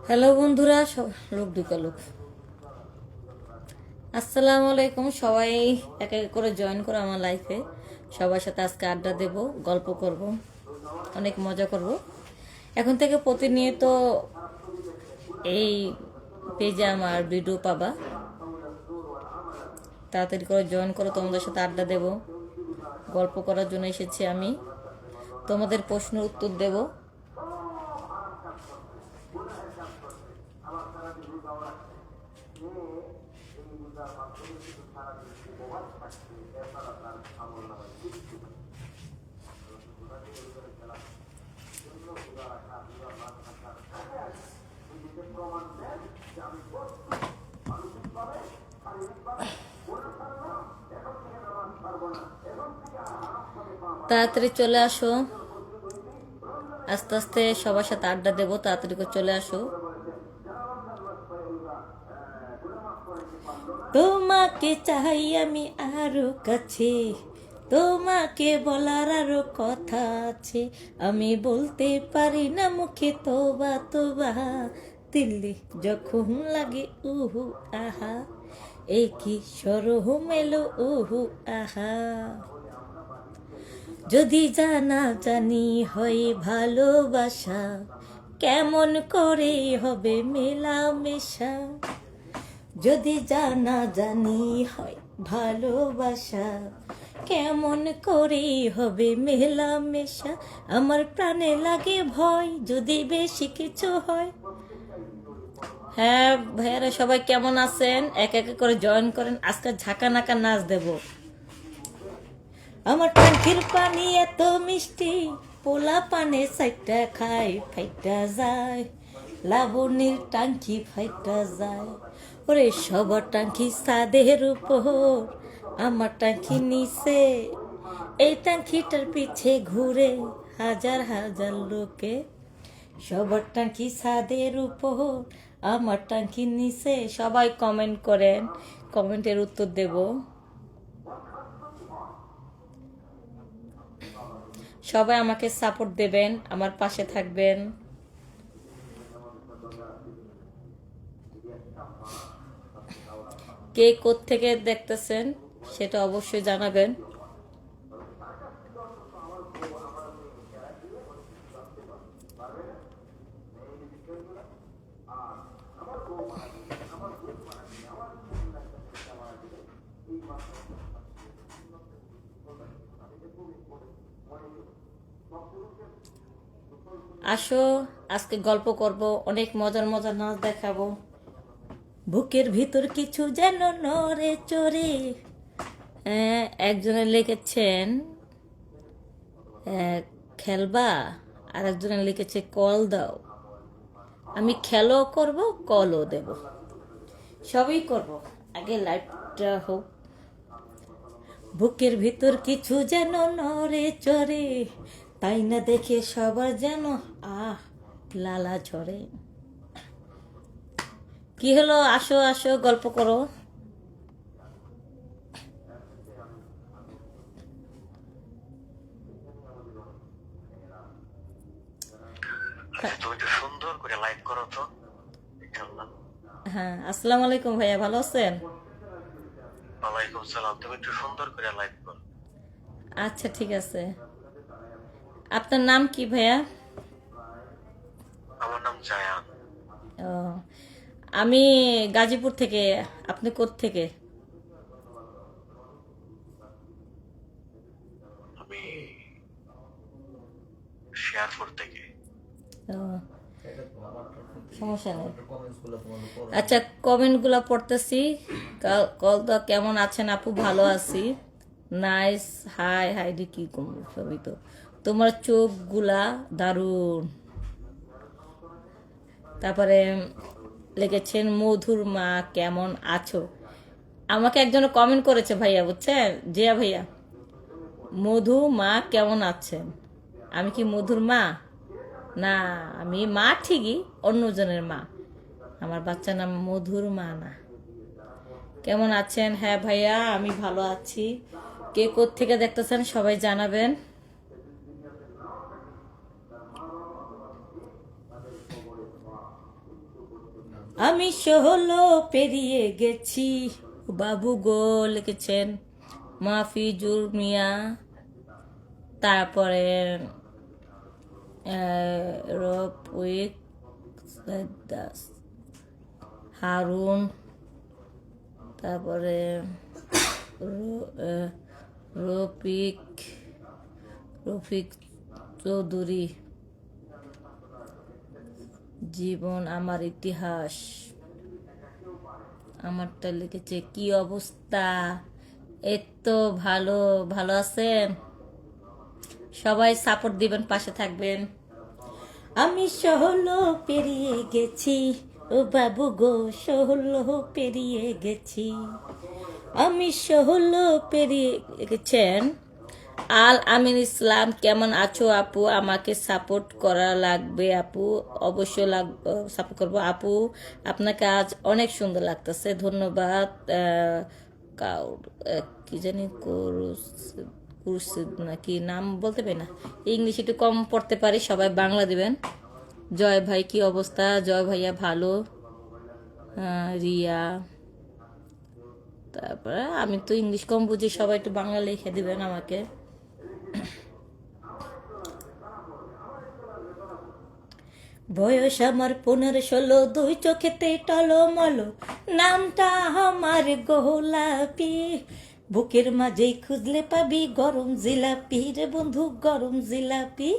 Hello বন্ধুরা, লোক ঢুকা লোক। আসসালামু আলাইকুম। সবাই এক এক করে জয়েন করো আমার লাইফে। সবার সাথে আজকে আড্ডা দেব, গল্প করব, অনেক মজা করব। এখন থেকে প্রতিনিয়ত এই পেজে আমার ভিডিও পাবা। তাড়াতাড়ি করে জয়েন করো, তোমাদের সাথে আড্ডা দেব। গল্প করার জন্য এসেছি আমি, তোমাদের প্রশ্নের উত্তর দেব। তাড়াতাড়ি চলে আসো, আস্তে আস্তে সবার সাথে আড্ডা দেবো। তাড়াতাড়ি করে চলে আসো। তোমাকে চাই আমি আরো কাছে, তোমাকে বলার আরো কথা আছে। আমি বলতে পারি না মুখে তোবা তোবা, দিল্লি যখন লাগে উহু আহা, এই কি সরহ মেলো উহু আহা। যদি জানা জানি হয় ভালোবাসা, কেমন করে হবে মেলামেশা। যদি জানা জানি হয় ভালোবাসা, কেমন করে হবে মেলামেশা। আমার প্রাণে লাগে ভয় যদি বেশি কিছু হয়। হ্যাঁ ভাইয়ারা, সবাই কেমন আছেন? এক এক করে জয়েন করেন। আজকে ঝাঁকা নাকা নাচ দেব। আমার ট্যাঙ্কির পানি এত মিষ্টি, পোলা পানে সাইটটা খাই ফাইটা যায়। লাবণীর টাঙ্কি ফাইটা যায়। ওরে সবার টাঙ্কি সাদের উপর, আমার টাঙ্কি নিচে। এই টাঙ্কিটার পিছে ঘুরে হাজার হাজার লোকে। সবার টাঙ্কি ছাদের উপর, আমার টাঙ্কি নিচে। সবাই কমেন্ট করেন, কমেন্টের উত্তর দেব। সবাই আমাকে সাপোর্ট দেবেন, আমার পাশে থাকবেন। কে কোত্থেকে দেখতেছেন সেটা অবশ্যই জানাবেন। আসো, আজকে গল্প করব, অনেক মজার মজার নাচ দেখাবো। বুকের ভিতর কিছু যেন নড়ে চড়ে। একজনে লিখেছেন খেলবা, আর একজনে লিখেছে কল দাও। আমি খেলও করব, কলও দেব, সবই করব। আগে লাইভটা হোক। বুকের ভিতর কিছু যেন নড়ে চড়ে, তাই না দেখে সবার যেন লালা ঝরে। কি হলো? আসো আসো, গল্প করো। তুমি একটু সুন্দর করে লাইভ করো তো। হ্যাঁ, আসসালামু আলাইকুম ভাইয়া, ভালো আছেন? ওয়ালাইকুম সালাম। তুমি একটু সুন্দর করে লাইভ করো। আচ্ছা ঠিক আছে। আপনার নাম কি ভাইয়া? আমার নাম জায়ান। ও, আমি গাজীপুর থেকে। আপনি কোত্থেকে? আমি শেয়ারপুর থেকে। ও, সমস্যা নেই। আচ্ছা, কমেন্টগুলো পড়তেছি। কল তো কেমন আছেন আপু? ভালো আছি। নাইস। হাই হাই রে, কি কম সবই তো। তোমার চোখগুলা দারুণ। তারপরে লিখেছেন মধুর মা কেমন আছো। আমাকে একজন কমেন্ট করেছে ভাইয়া, বুঝছেন? জিয়া ভাইয়া, মধু মা কেমন আছেন। আমি কি মধুর মা? না, আমি মা ঠিকই, অন্যজনের মা। আমার বাচ্চার নাম মধুর মা না। কেমন আছেন? হ্যাঁ ভাইয়া, আমি ভালো আছি। কে কোত্থেকে দেখতেছেন সবাই জানাবেন। আমি 16 পেরিয়ে গেছি। বাবু গো লিখেছেন মাহফিজুর মিয়া। তারপরে রফিক দাস, হারুন, তারপরে রফিক রফিক চৌধুরী, জীবন আমার ইতিহাস। আমারটা লিখেছে কি অবস্থা, এত ভালো ভালো আছেন? সবাই সাপোর্ট দিবেন, পাশে থাকবেন। আমি 16 পেরিয়ে গেছি, ও বাবু গো 16 পেরিয়ে গেছি। আমি 16 পেরিয়ে গেছেন। আল আমিন ইসলাম, কেমন আছো আপু? আমাকে সাপোর্ট করা লাগবে আপু, অবশ্যই সাপোর্ট করবো আপু। আপনাকে আজ অনেক সুন্দর লাগতেছে, ধন্যবাদ। কি জানি কুরসিদ নাকি নাম বলতে পারি না, ইংলিশ একটু কম পড়তে পারি, সবাই বাংলা দিবেন। জয় ভাই কি অবস্থা? জয় ভাইয়া ভালো। রিয়া, তারপরে আমি তো ইংলিশ কম বুঝি, সবাই একটু বাংলা লিখে দিবেন আমাকে। বয়স আমার 15-16, 2 চোখেতে টলমলো, নামটা আমার গোলাপি। বুকের মাঝে খুঁজলে পাবি গরম জিলাপি রে বন্ধু, গরম জিলাপি।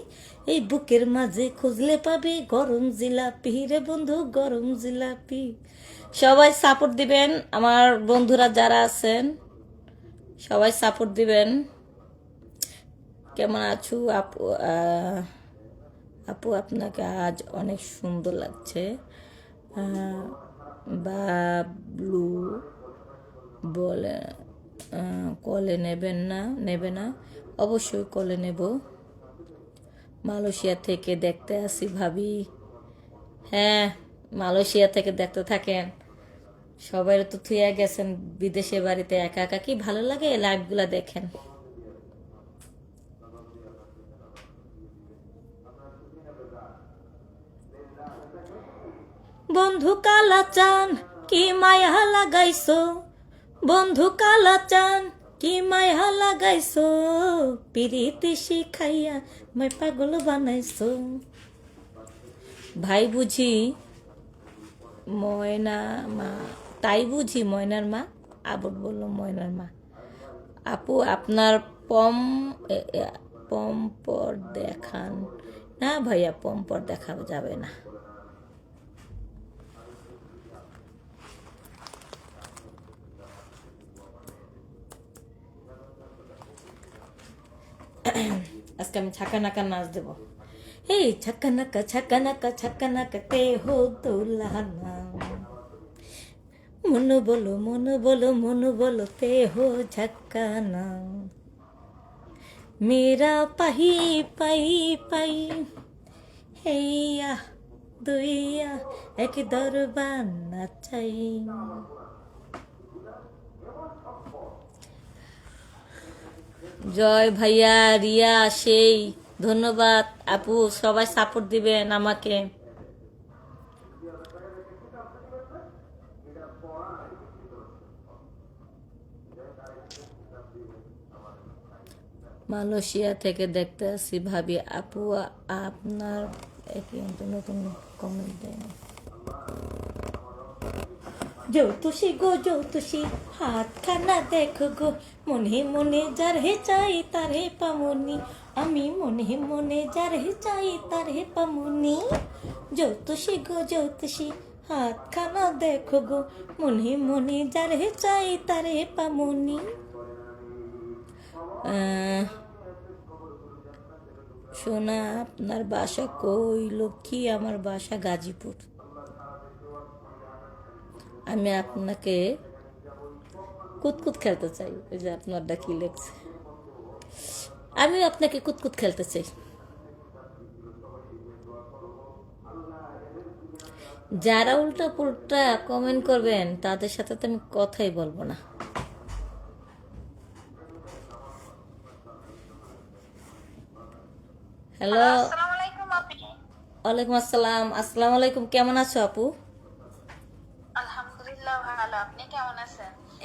এই বুকের মাঝে খুঁজলে পাবি গরম জিলাপি রে বন্ধু, গরম জিলাপি। সবাই সাপোর্ট দিবেন, আমার বন্ধুরা যারা আছেন সবাই সাপোর্ট দিবেন। কেমন আছো আপু? আপু আপনাকে আজ অনেক সুন্দর লাগছে। বাবলু বলে কলে নেবে না? অবশ্যই কলে নেব। মালয়েশিয়া থেকে দেখতে আসি ভাবি। হ্যাঁ, মালয়েশিয়া থেকে দেখতে থাকেন। সবাই তো থুইয়া গেছেন বিদেশে বাড়িতে, একা একা কি ভালো লাগে, লাইভগুলা দেখেন। বন্ধু কালা চান কি মায়া লাগাইছো, বন্ধু কালা চান কি মায়া লাগাইছো, পিরিতি শিখাইয়া মই পাগল বানাইছো। ভাই বুঝি ময়না মা, তাই বুঝি ময়নার মা? আবুল বলল ময়নার মা। আপু আপনার পম্পর দেখান না ভাইয়া, পম্পর দেখা যাবে না। আজকে আমি ছাকা নাকা নাচ দেবো। এই ছাকা নাকা ছাকা নাকা তে হো দুলহানা, মন বলো মন বলো মন বলো তে হো ঝক্কানা, মেরা পাহি পাই পাই, হেয়া দুইয়া এক দরবার নাচাই। জয় ভাইয়া, রিয়া সেই, ধন্যবাদ আপু, সবাই সাপোর্ট দিবেন আমাকে। মালয়েশিয়া থেকে দেখতে আসি ভাবি। আপু আপনার নতুন কমেন্ট দেন। যৌতুষী গো যৌতুষী, হাতখানা দেখো গো, মনে মনে যার হে চাই তার হে পামনি, আমি মনে মনে যার হে চাই তার হে পামনি। যৌতুষী গো যৌতুষী, হাতখানা দেখো গো, মনে মনে যার হে চাই তার হে পামনি। সোনা আপনার বাসা কই? লক্ষ্মী, আমার বাসা গাজীপুর। আমি আপনাকে কুতকুত খেলতে চাই। ওই যে আপনারটা কি লেখছে, আমি আপনাকে কুতকুত খেলতে চাই। যারা উল্টা পুল্টা কমেন্ট করবেন তাদের সাথে তো আমি কথাই বলবো না। হ্যালো, ওয়ালাইকুম আসসালাম। আসসালামু আলাইকুম, কেমন আছো আপু?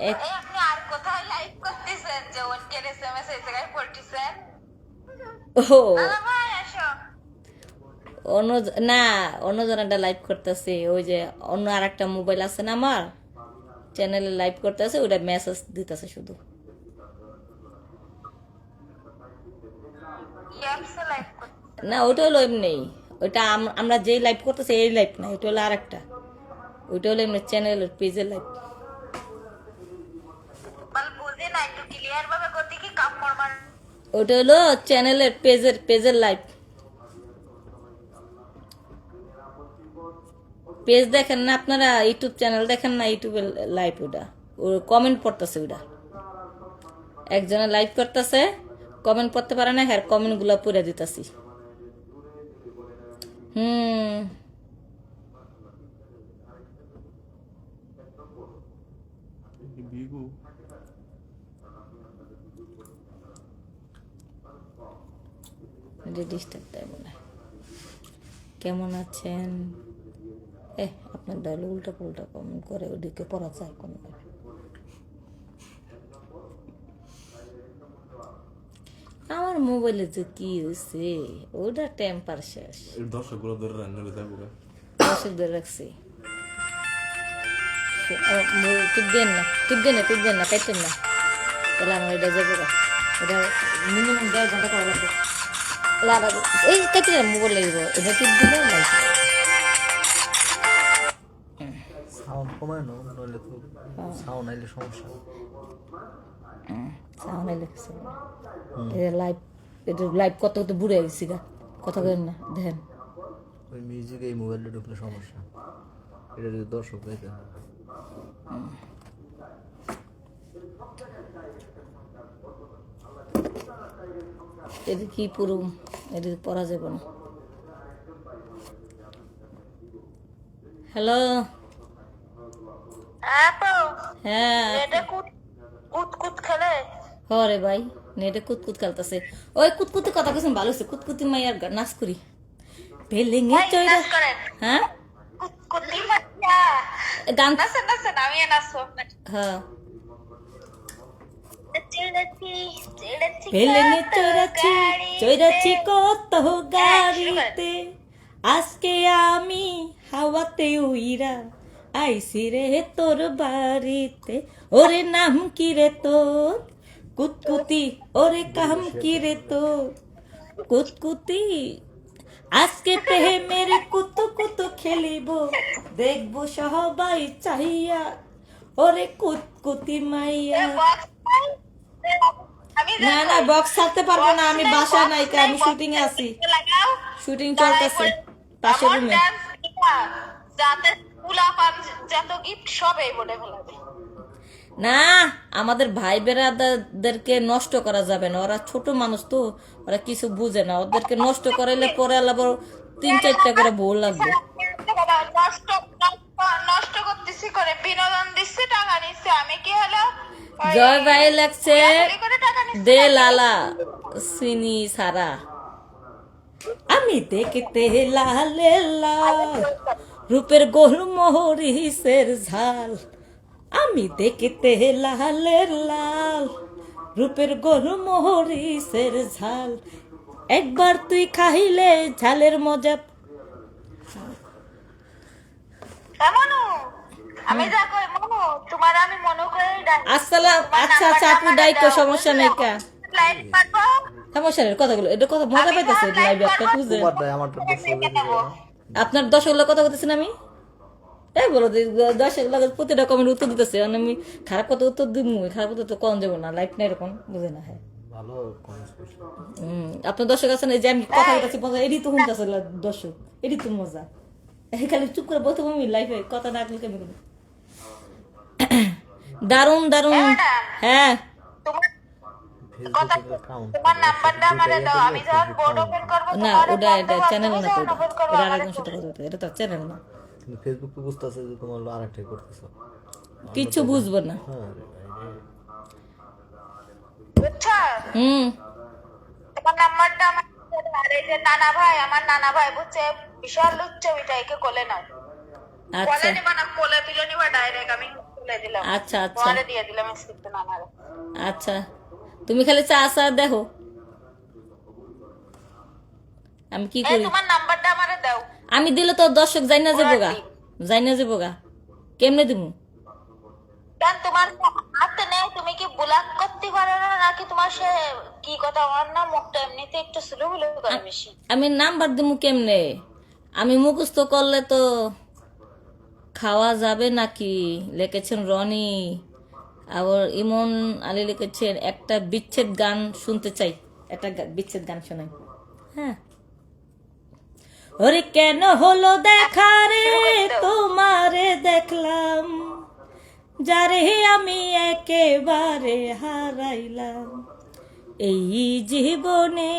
এক- এই আপনি আর কোথায় লাইভ করতেছেন যে অন্যের এসএমএস এই জায়গায় পড়তেছেন? ও দাদা ভাই আসো। না অন্যজন একটা লাইভ করতেছে, ওই যে অন্য আর একটা মোবাইল আছে না আমার, চ্যানেলে লাইভ করতেছে, ওটা মেসেজ দিতেছে শুধু। কি অ্যাপসে লাইভ করতে? না ওইটা হলো এমনি, ওইটা আমরা যেই লাইভ করতেছি এই লাইভ না, ওইটা হলো আর একটা, ওইটা হলো এমনি চ্যানেলের পেজের লাইভ। বল বুঝি না, একটু ক্লিয়ার ভাবে করতে কি কাম মরমার। ওইটা হলো চ্যানেলের পেজের লাইভ। পেজ দেখেন না আপনারা, ইউটিউব চ্যানেল দেখেন না, ইউটিউবের লাইভ ওটা, ও কমেন্ট পড়তেছে ওটা, একজনে লাইভ করতেছে, কমেন্ট পড়তে পারে না, হ্যাঁ কমেন্ট গুলা পড়ে দিতেছি। ডিস্টার্ব দেয় মনে হয়। কেমন আছেন? আপনার ডালে উল্টা পুল্টা কমেন্ট করে, ওদিকে পড়া যায় কোন। আমার মোবাইলে যে কি হয়েছে, ওটা টেম্পার শেষ, দর্শকগুলো ধরে রান্না যাবো দর্শক ধরে রাখছি। টিপ দেন না কাইতেন না, তাহলে আমার এটা যাবো গা। এটা মিনিমাম 1.5 ঘন্টা করা লাগবে। এই কাইতে না মোবাইল লাগবে, এটা টিপ দিলে লাগবে। সাউন্ড কমায় না, নইলে তো সাউন্ড আইলে সমস্যা। সাউন্ড লাগছে লাইভ, এটা লাইভ কত কত বুড়ে গেছি গা, কথা বলেন না দেখেন। ওই মিউজিক এই মোবাইলে ঢুকলে সমস্যা, এটা যদি দর্শক পাইতে হয়। এটা কি পুরো, এটা পড়া যাবে না। হ্যালো, আপু হ্যাঁ এটা কুত কুত কুত খেলে। হরে ভাই নেটে কুতকুত খেলতেছে, ওই কুতকুতি কথা কেছেন ভালো হয়েছে, কুতকুতি মাইয়ার নাচ করি বেলেঙ্গে চইরা। নাচ করেন। হ্যাঁ কুত কুতি মাইয়া। গান, নাচেন নাচেন, আমি নাচবো। হ্যাঁ চিড়েছি চিড়েছি বেলেঙ্গে কত চড়াচ্ছি, গাড়িতে। চড়াচ্ছি কত শুরু করেন। গাড়িতে, আজকে আমি হাওয়াতে উইরা আইসি রে তোর বাড়িতে, ওরে নাম কি রে তোর কুতকুতি, ওরে কাম কি রে তোর কুতকুতি, আজকে প্রেমের কুতু কুতু খেলিব, দেখবো সবাই চাইয়া, ওরে কুতকুতি মাইয়া। বক্স নাই? আমি না না বক্স ছাড়তে পারবো না, আমি বাসা নাই, আমি শুটিং এ আছি, লাগাও। শুটিং চলতেছে পাশের আমার রুমে। dance দিবা, যাতে পোলাপান যত গিফট সবই বলে ফেলাবে। না আমাদের ভাই বেড়াদেরকে নষ্ট করা যাবে না, ওরা ছোট মানুষ তো, ওরা কিছু বুঝে না, ওদেরকে নষ্ট করাইলে পরে আবার 3-4টা করে বউ লাগবে। নষ্ট নষ্ট করতেছি করে, বিনোদন দিচ্ছে, টাকা নিচ্ছে, আমি কি হলো ওই জয় ভাই লাগছে ঘোরাঘুরি করে টাকা নিচ্ছি। দে লালা সিনি সারা, আমি দেখতে লালে লাল, রূপের গোল মোহরিসের ঝাল, আমি দেখতে লালের লাল, রূপের গোল মোহরিসের ঝাল, একবার তুই খাইলে ঝালের মজা। মনু, আমি যা কই মনু, তোমার আমি মনে করে ডাকি। আসসালাম, আচ্ছা আচ্ছা আপু ডাইকো, সমস্যা নাই কা, লাইট পাঠো। সমস্যা নেই, কথাগুলো এটা কথা মজা পাইতেছে লাইভে একটা বুঝে। তোমারটাই আমারটা দর্শক আপনার দর্শক লোক কথা বলতেছেন, আমি এই বলো দর্শক লোক প্রতিটা কমেন্ট উত্তর দিতেছে, আমি খারাপ কথা উত্তর দিব, খারাপ কথা তো কম যাবো না, লাইফ না এরকম বুঝে না। হ্যাঁ ভালো কমেন্টস করছে। আপনার দর্শক আছেন, এই যে আমি কথা বলতেছি মজা, এডি তো শুনতেছে দর্শক, এডি তো মজা, এই খালি চুপ করে বলতে আমি লাইফে কথা না বলতে আমি দারুণ দারুণ। হ্যাঁ তোমার ফেসবুকে অ্যাকাউন্ট তোমার নাম্বারটা আমারে দাও, আমি যখন বোর্ড ওপেন করব না তোমার ওটা এটা চ্যানেল না তো, এটা আরেকজন সাথে কথা বলতে, এটা তো চ্যানেল না, কিন্তু ফেসবুক তো বুঝতেছে যে তোমার আরেকটাই করতেছো। কিচ্ছু বুঝবো না। হ্যাঁ বুঝছো? হুম তোমার নাম্বারটা আমার আর এই যে নানা ভাই, আমার নানা ভাই বুঝছে, বিশাল লুচ্চা, ওইটা একে কোলে নাও। আচ্ছা কোলে নিবা না, কোলে তুলে নিবা ডাইরেক্ট, আমি বলে দিলাম। আচ্ছা আচ্ছা তোমারে দিয়ে দিলাম স্ক্রিপ্ট নাম্বার। আচ্ছা, তুমি খালি চা চা দেখো, আমি কি এই করি। তোমার নাম্বারটা আমারে দাও। আমি দিলে তো দর্শক যাই না যাবো গা, যাই না যাবো গা, কেমনে দিব? কেন তোমার হাতে নেই? তুমি কি ব্লক করতে পারো না নাকি তোমার সে কি কথা? আমার না মুখটা এমনিতে একটু স্লো হলে করে বেশি। আমি নাম্বার দিব কেমনে? আমি মুখস্থ করলে তো খাওয়া যাবে নাকি? লিখেছেন রনি, আবার ইমন আলী লিখেছেন একটা বিচ্ছেদ গান শুনতে চাই, একটা বিচ্ছেদ গান শোনাই। হ্যাঁ, ওরে কেন হলো দেখা রে তোমারে দেখলাম, যারে আমি একেবারে হারাইলাম এই জীবনে,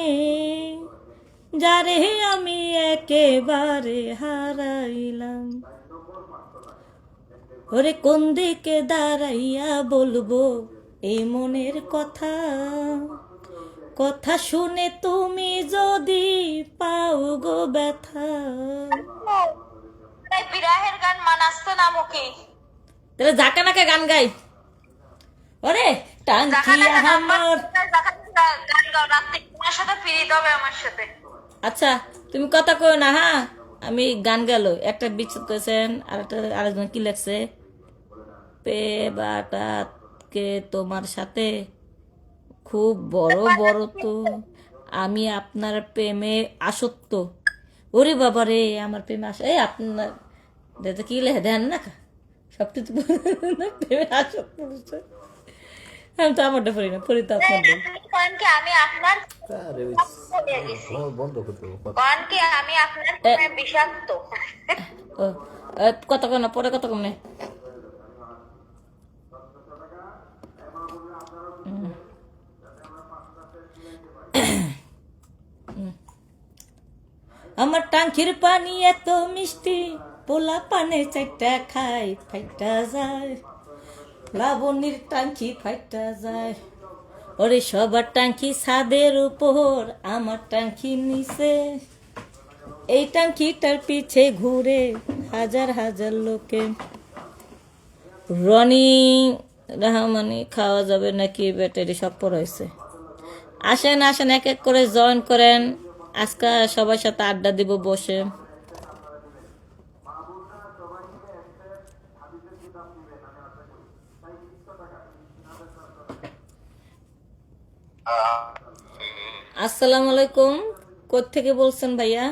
যারে আমি একেবারে হারাইলাম। ওরে কোন দিকে দাঁড়াইয়া বলবো এই মনের কথা, কথা শুনে তুমি যদি পাও গো ব্যথা। এই বিরাহের গান মানাচ্ছে না মুখে। তাহলে জাকা নাকা গান গাই। ওরে টাঙ্কি আমার। গান গাও, রাত্রে তোমার সাথে ফিরিয়ে দেবে আমার সাথে। আচ্ছা তুমি কথা কই না, হ্যাঁ আমি গান গেল একটা বিচ্ছেদ করেছেন, আর একটা আরেকজন কি লেখছে, পে বাটাকে তোমার সাথে খুব বড় বড় তো, আমি আপনার প্রেমে আসক্ত। ওরে বাবা রে, আমার প্রেমে এই আপনার দাদা কি লেখে দেন না সব কিছু প্রেমে আসক্ত হচ্ছে। আমি তো আমারটা পড়ি না, পড়ি তো আপনার। কারণ কি আমি আপনার আরে বলে গেছি। বন্ধ করতে হবে কথা। কারণ কি আমি আপনার প্রেমে বিষাক্ত। ও কত কোন পরে কত কম নেই। আমার টাঙ্কির পানি এত মিষ্টি, পোলা পানে চারটা খাই ফাইটা যায়, লাবণীর টাঙ্কি ফাইটা যায়। ওরে সবার টাঙ্কি ছাদের উপর, আমার টাঙ্কি নিচে, এই টাঙ্কিটার পিছে ঘুরে হাজার হাজার লোকে। রনি রহমানি খাওয়া যাবে নাকি ব্যাটারি সব পড়াইছে। আসেন আসেন, এক এক করে জয়েন করেন, আজকে সবার সাথে আড্ডা দিব বসে। আসসালামু আলাইকুম, কোত্থেকে বলছেন ভাইয়া?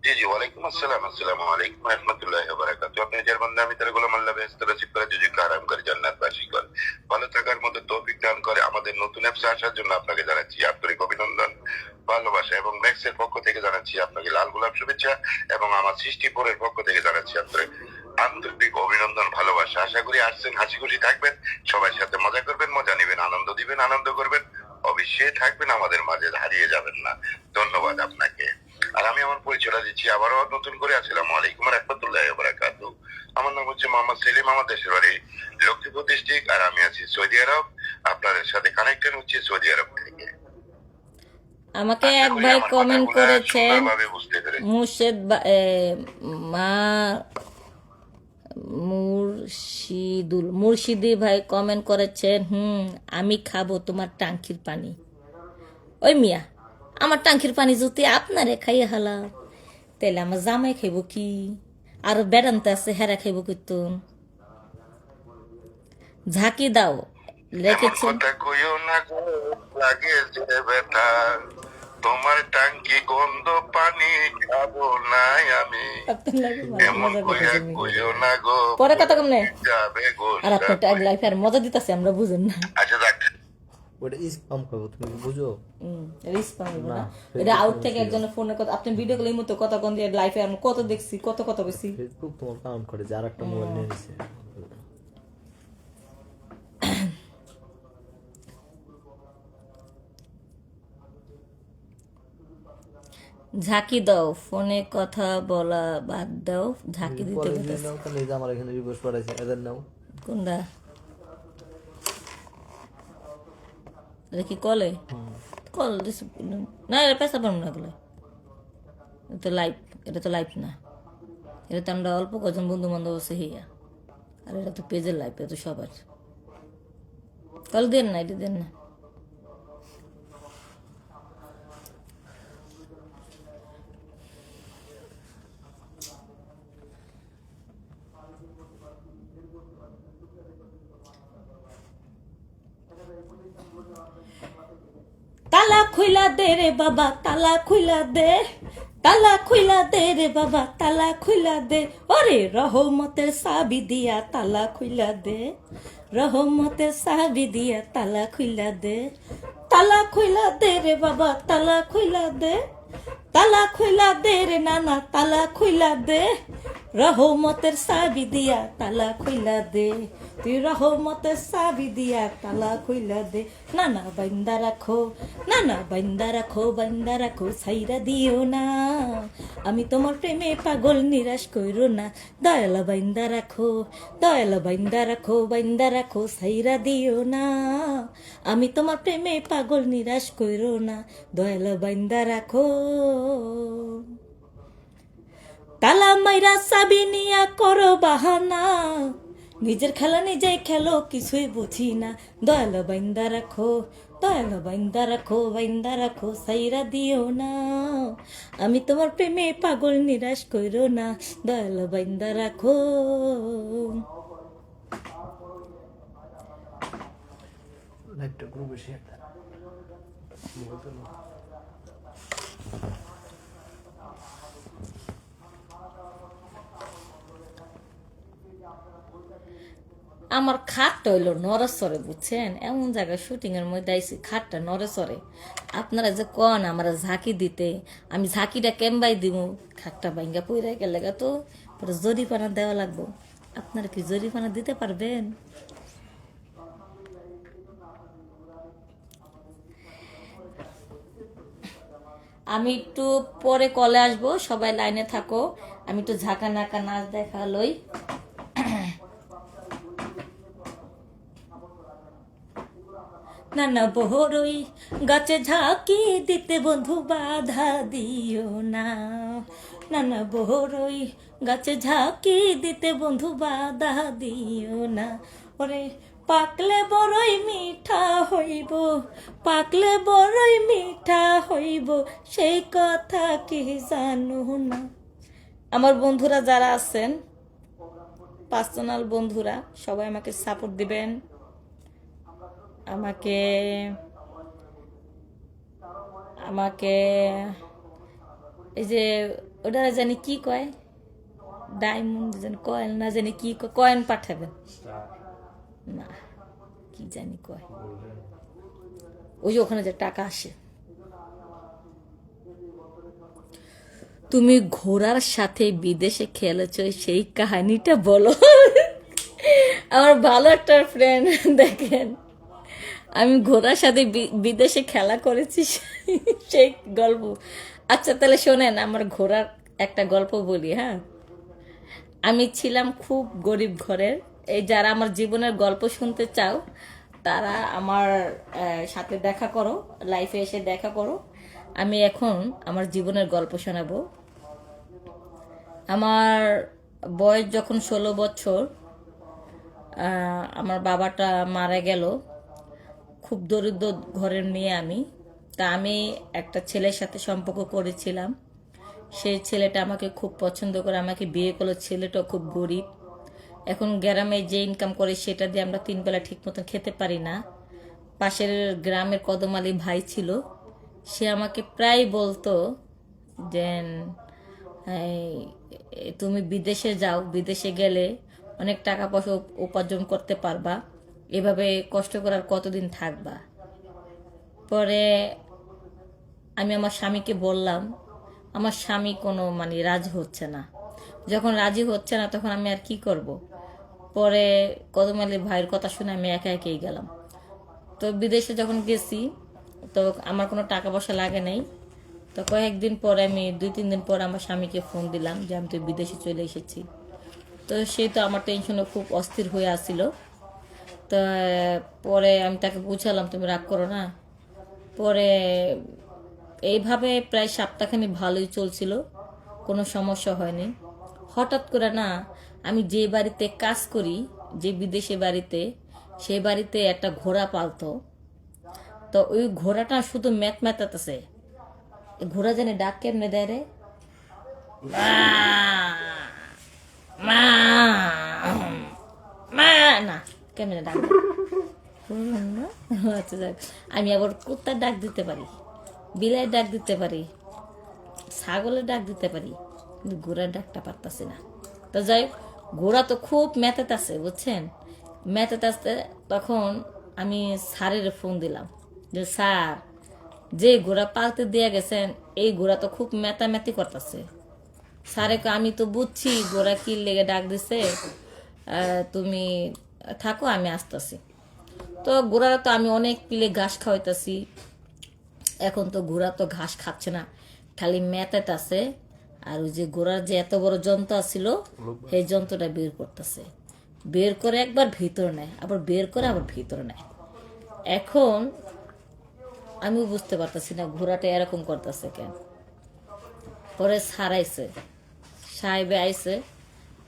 जी जी वालेकुम अस्सलाम अस्सलामु अलैकुम रहमतुल्लाहि व बाराकातुहू। আপনি যার বান্দা আমি তার গোলাম আল্লাহ বেহেশত নসিব করে রিজিক হারাম করে জান্নাতবাসী করে ভালো থাকার মতো তৌফিক দান করে। আমাদের নতুন অ্যাপসে আসার জন্য আপনাকে জানাচ্ছি আন্তরিক অভিনন্দন, ভালোবাসা এবং ম্যাক্সের পক্ষ থেকে জানাচ্ছি আপনাকে লাল গোলাপ শুভেচ্ছা এবং আমার সৃষ্টিপুরের পক্ষ থেকে জানাচ্ছি আন্তরিক অভিনন্দন, ভালোবাসা। আশা করি আসছেন হাসি খুশি থাকবেন, সবার সাথে মজা করবেন, মজা নেবেন, আনন্দ দিবেন, আনন্দ করবেন, অবশ্যই থাকবেন আমাদের মাঝে, হারিয়ে যাবেন না। ধন্যবাদ আপনাকে। আর আমি আমার পরিচয়টা দিচ্ছি আবারও নতুন করে। আসসালামু আলাইকুম রাহমাতুল্লাহি ওয়া বারাকাতুহু। আমার নাম হচ্ছে মোহাম্মদ সেলিম, আমার দেশের বাড়ি লক্ষ্মীপুর ডিস্ট্রিক্ট, আর আমি আছি সৌদি আরব। আপনাদের সাথে কানেক্টেড হচ্ছে সৌদি আরব থেকে। আমাকে এক ভাই কমেন্ট করেছেন, বুঝতে পেরেছি। মুর্শিদি ভাই কমেন্ট করেছেন, আমি খাবো তোমার টাঙ্কির পানি। ওই মিয়া, আমার টাঙ্কির পানি যদি আপনারে খাইয়ে হালা, তাহলে আমার জামাই খাইব কি? আর বেড়ান্তে আছে হেরা খাইব কিন্তু। ঝাঁকি দাও লিখেছেন, কথা কইও না গো, লাগে যে ব্যথা, তোমার টাঙ্কি গন্ধ পানি খাবো না আমি, এমন কইও না গো, পরে কথা কম নেই। যাবে গো। আর আপনার ট্যাগ লাইফ আর মজা দিতেছে, আমরা বুঝেন না। আচ্ছা যাক, ওটা স্পাম করবো, তুমি কি বুঝো? না এটা আউট থেকে একজনের ফোনে কথা, আপনি ভিডিও কলের মতো কথা কোন দিয়ে লাইফে আমি কত দেখছি, কত কত বেশি। ফেসবুক তোমার কাউন্ট করে যে আর একটা মোবাইল নিয়ে নিছে। ঝাঁকি দাও, ফোনে কথা বলা বাদ দাও, ঝাঁকি দিতে পরে বলতেছে। যদি নাও তাহলে এই যে আমার এখানে রিকোয়েস্ট পাঠাইছে, এদের নাও। কোনটা? এটা কি কলে? কল না, এটা পেশা পারবো না এগুলো। এটা তো লাইভ, এটা তো লাইভ না, এটা তো আমরা অল্প কজন বন্ধু বান্ধব আছে হিয়া। আর এটা তো পেজের লাইফ, এটা তো সবার। তাহলে দেন না, এটা দেন না। তালা খুইলা দে রে বাবা, তালা খুইলা দে, তালা খুইলা দে রে বাবা, তালা খুইলা দে। ওরে রহমতের চাবি দিয়া তালা খুইলা দে, রহমতের চাবি দিয়া তালা খুইলা দে। তালা খুইলা দে রে বাবা, তালা খুইলা দে, তালা খুইলা দে রে নানা, তালা খুইলা দে। রহমতের চাবি দিয়া তালা খুইলা দে, তুই রহমতের চাবি দিয়া তালা খুইলা দে। নানা বাইন্দা রাখো, নানা বাইন্দা রাখো, বাইন্দা রাখো, ছাইরা দিও না। আমি তোমার প্রেমে পাগল, নিরাশ কইরো না। দয়ালা বাইন্দা রাখো, দয়ালা বাইন্দা রাখো, বাইন্দা রাখো, ছাইরা দিও না। আমি তোমার প্রেমে পাগল, নিরাশ কইরো না। দয়ালা বাইন্দা রাখো। তালা মাইরা চাবি নিয়া করো বাহানা, নিজের খেলা নিজেই খেলো, কিছুই বুঝি না। দয়াল বাইন্দা রাখো, দয়াল বাইন্দা রাখো, বাইন্দা রাখো, সাইরা দিও না। আমি তোমার প্রেমে পাগল, নিরাশ কইরো না। দয়াল বাইন্দা রাখো। লাইভটা গ্রুপে শেয়ার দেন। আমার খাটটা হইলো নরেশ্বরে, বুঝছেন? এমন জায়গায় শুটিং এর মধ্যে আইসি, খাটটা নরেশ্বরে। আপনারা যে কন আমার ঝাঁকি দিতে, আমি ঝাঁকিটা কেমবাই দিব? খাটটা ভাঙ্গা পইরা গেলে তো পরে জরিপানা দেওয়া লাগবো। আপনারা কি জরিপানা দিতে পারবেন? আমি একটু পরে কলে আসবো, সবাই লাইনে থাকো। আমি একটু ঝাঁকা নাকা নাচ দেখা লই। নানা বহরই গাছে ঝাঁকি দিতে বন্ধু বাধা দিও না। নানা বহরই গাছে ঝাঁকি দিতে বন্ধু বাধা দিও না। ওরে পাকলে বড়ই মিঠা হইব, পাকলে বড়ই মিঠা হইব, সেই কথা কি জানো না। আমার বন্ধুরা যারা আছেন, পার্সোনাল বন্ধুরা, সবাই আমাকে সাপোর্ট দিবেন। আমাকে আমাকে এই যে ওটা জানি কি কয়, ডায়মন্ড জানি কয়েন না জানি কি কয়েন পাঠাবেন না, কি জানি কয়, ওই যে ওখানে যে টাকা আসে। তুমি ঘোড়ার সাথে বিদেশে খেলেছ, সেই কাহিনীটা বলো। আমার ভালো একটা ফ্রেন্ড, দেখেন আমি ঘোড়ার সাথে বিদেশে খেলা করেছি, সেই গল্প। আচ্ছা তাহলে শোনেন, আমার ঘোড়ার একটা গল্প বলি। হ্যাঁ, আমি ছিলাম খুব গরিব ঘরের। এই যারা আমার জীবনের গল্প শুনতে চাও, তারা আমার সাথে দেখা করো, লাইফে এসে দেখা করো। আমি এখন আমার জীবনের গল্প শোনাবো। আমার বয়স যখন 16 বছর, আমার বাবাটা মারা গেল। খুব দরিদ্র ঘরের মেয়ে আমি। তা আমি একটা ছেলের সাথে সম্পর্ক করেছিলাম। সেই ছেলেটা আমাকে খুব পছন্দ করে আমাকে বিয়ে করলো। ছেলেটাও খুব গরিব। এখন গ্রামে যে ইনকাম করে সেটা দিয়ে আমরা 3 বেলা ঠিক মতন খেতে পারি না। পাশের গ্রামের কদমালি ভাই ছিল, সে আমাকে প্রায় বলতো যে তুমি বিদেশে যাও, বিদেশে গেলে অনেক টাকা পয়সা উপার্জন করতে পারবা, এভাবে কষ্ট করার কতদিন থাকবা। পরে আমি আমার স্বামীকে বললাম, আমার স্বামী কোনো রাজি হচ্ছে না। যখন রাজি হচ্ছে না তখন আমি আর কি করব। পরে কদমালি ভাইয়ের কথা শুনে আমি একা একাই গেলাম। তো বিদেশে যখন গেছি, তো আমার কোনো টাকা পয়সা লাগে নাই। তো কয়েকদিন পরে আমি 2-3 দিন পর আমার স্বামীকে ফোন দিলাম যে আমি তো বিদেশে চলে এসেছি। তো সে তো আমার টেনশনে খুব অস্থির হয়ে আসছিল। তো পরে আমি তাকে বুঝালাম তুমি রাগ করো না। পরে এইভাবে প্রায় সপ্তাহখানি ভালোই চলছিল, কোনো সমস্যা হয়নি। হঠাৎ করে না, আমি যে বাড়িতে কাজ করি যে বিদেশি বাড়িতে, সেই বাড়িতে একটা ঘোড়া পালতো। তো ওই ঘোড়াটা শুধু ম্যাথ ম্যাথাতেছে। ঘোড়া জানে ডাক কেমনে দেয় রে, মা মা মা, না কেমনে ডাক দেয়? আচ্ছা যাক, আমি আবার কুত্তার ডাক দিতে পারি, বিলাই ডাক দিতে পারি, ছাগলের ডাক দিতে পারি, কিন্তু ঘোড়ার ডাকটা পারতাছি না। তো যাই হোক, ঘোড়া তো খুব মেতেতে আছে বুঝছেন, মেতেতে আসতে তখন আমি স্যারের ফোন দিলাম যে স্যার, যে ঘোড়া পালতে দিয়ে গেছেন এই ঘোড়া তো খুব মেতামেতি করতেছে। স্যারে আমি তো বুঝছি ঘোড়া কি লেগে ডাক দিছে, তুমি থাকো আমি আসতেছি। তো ঘোড়া তো আমি অনেক পিলে ঘাস খাওয়াইতেছি, এখন তো ঘোড়া তো ঘাস খাচ্ছে না, খালি মেতাতে আছে। আর ওই যে ঘোড়ার যে এত বড় যন্ত্র ছিল সেই যন্ত্রটা বের করতেছে, বের করে একবার ভিতরে নেয়, আবার বের করে আবার ভিতরে নেয়। এখন আমি বুঝতে পারতেছি না ঘোড়াটা এরকম করতেছে কেন। পরে সারাইছে, সাহেবে আইসে,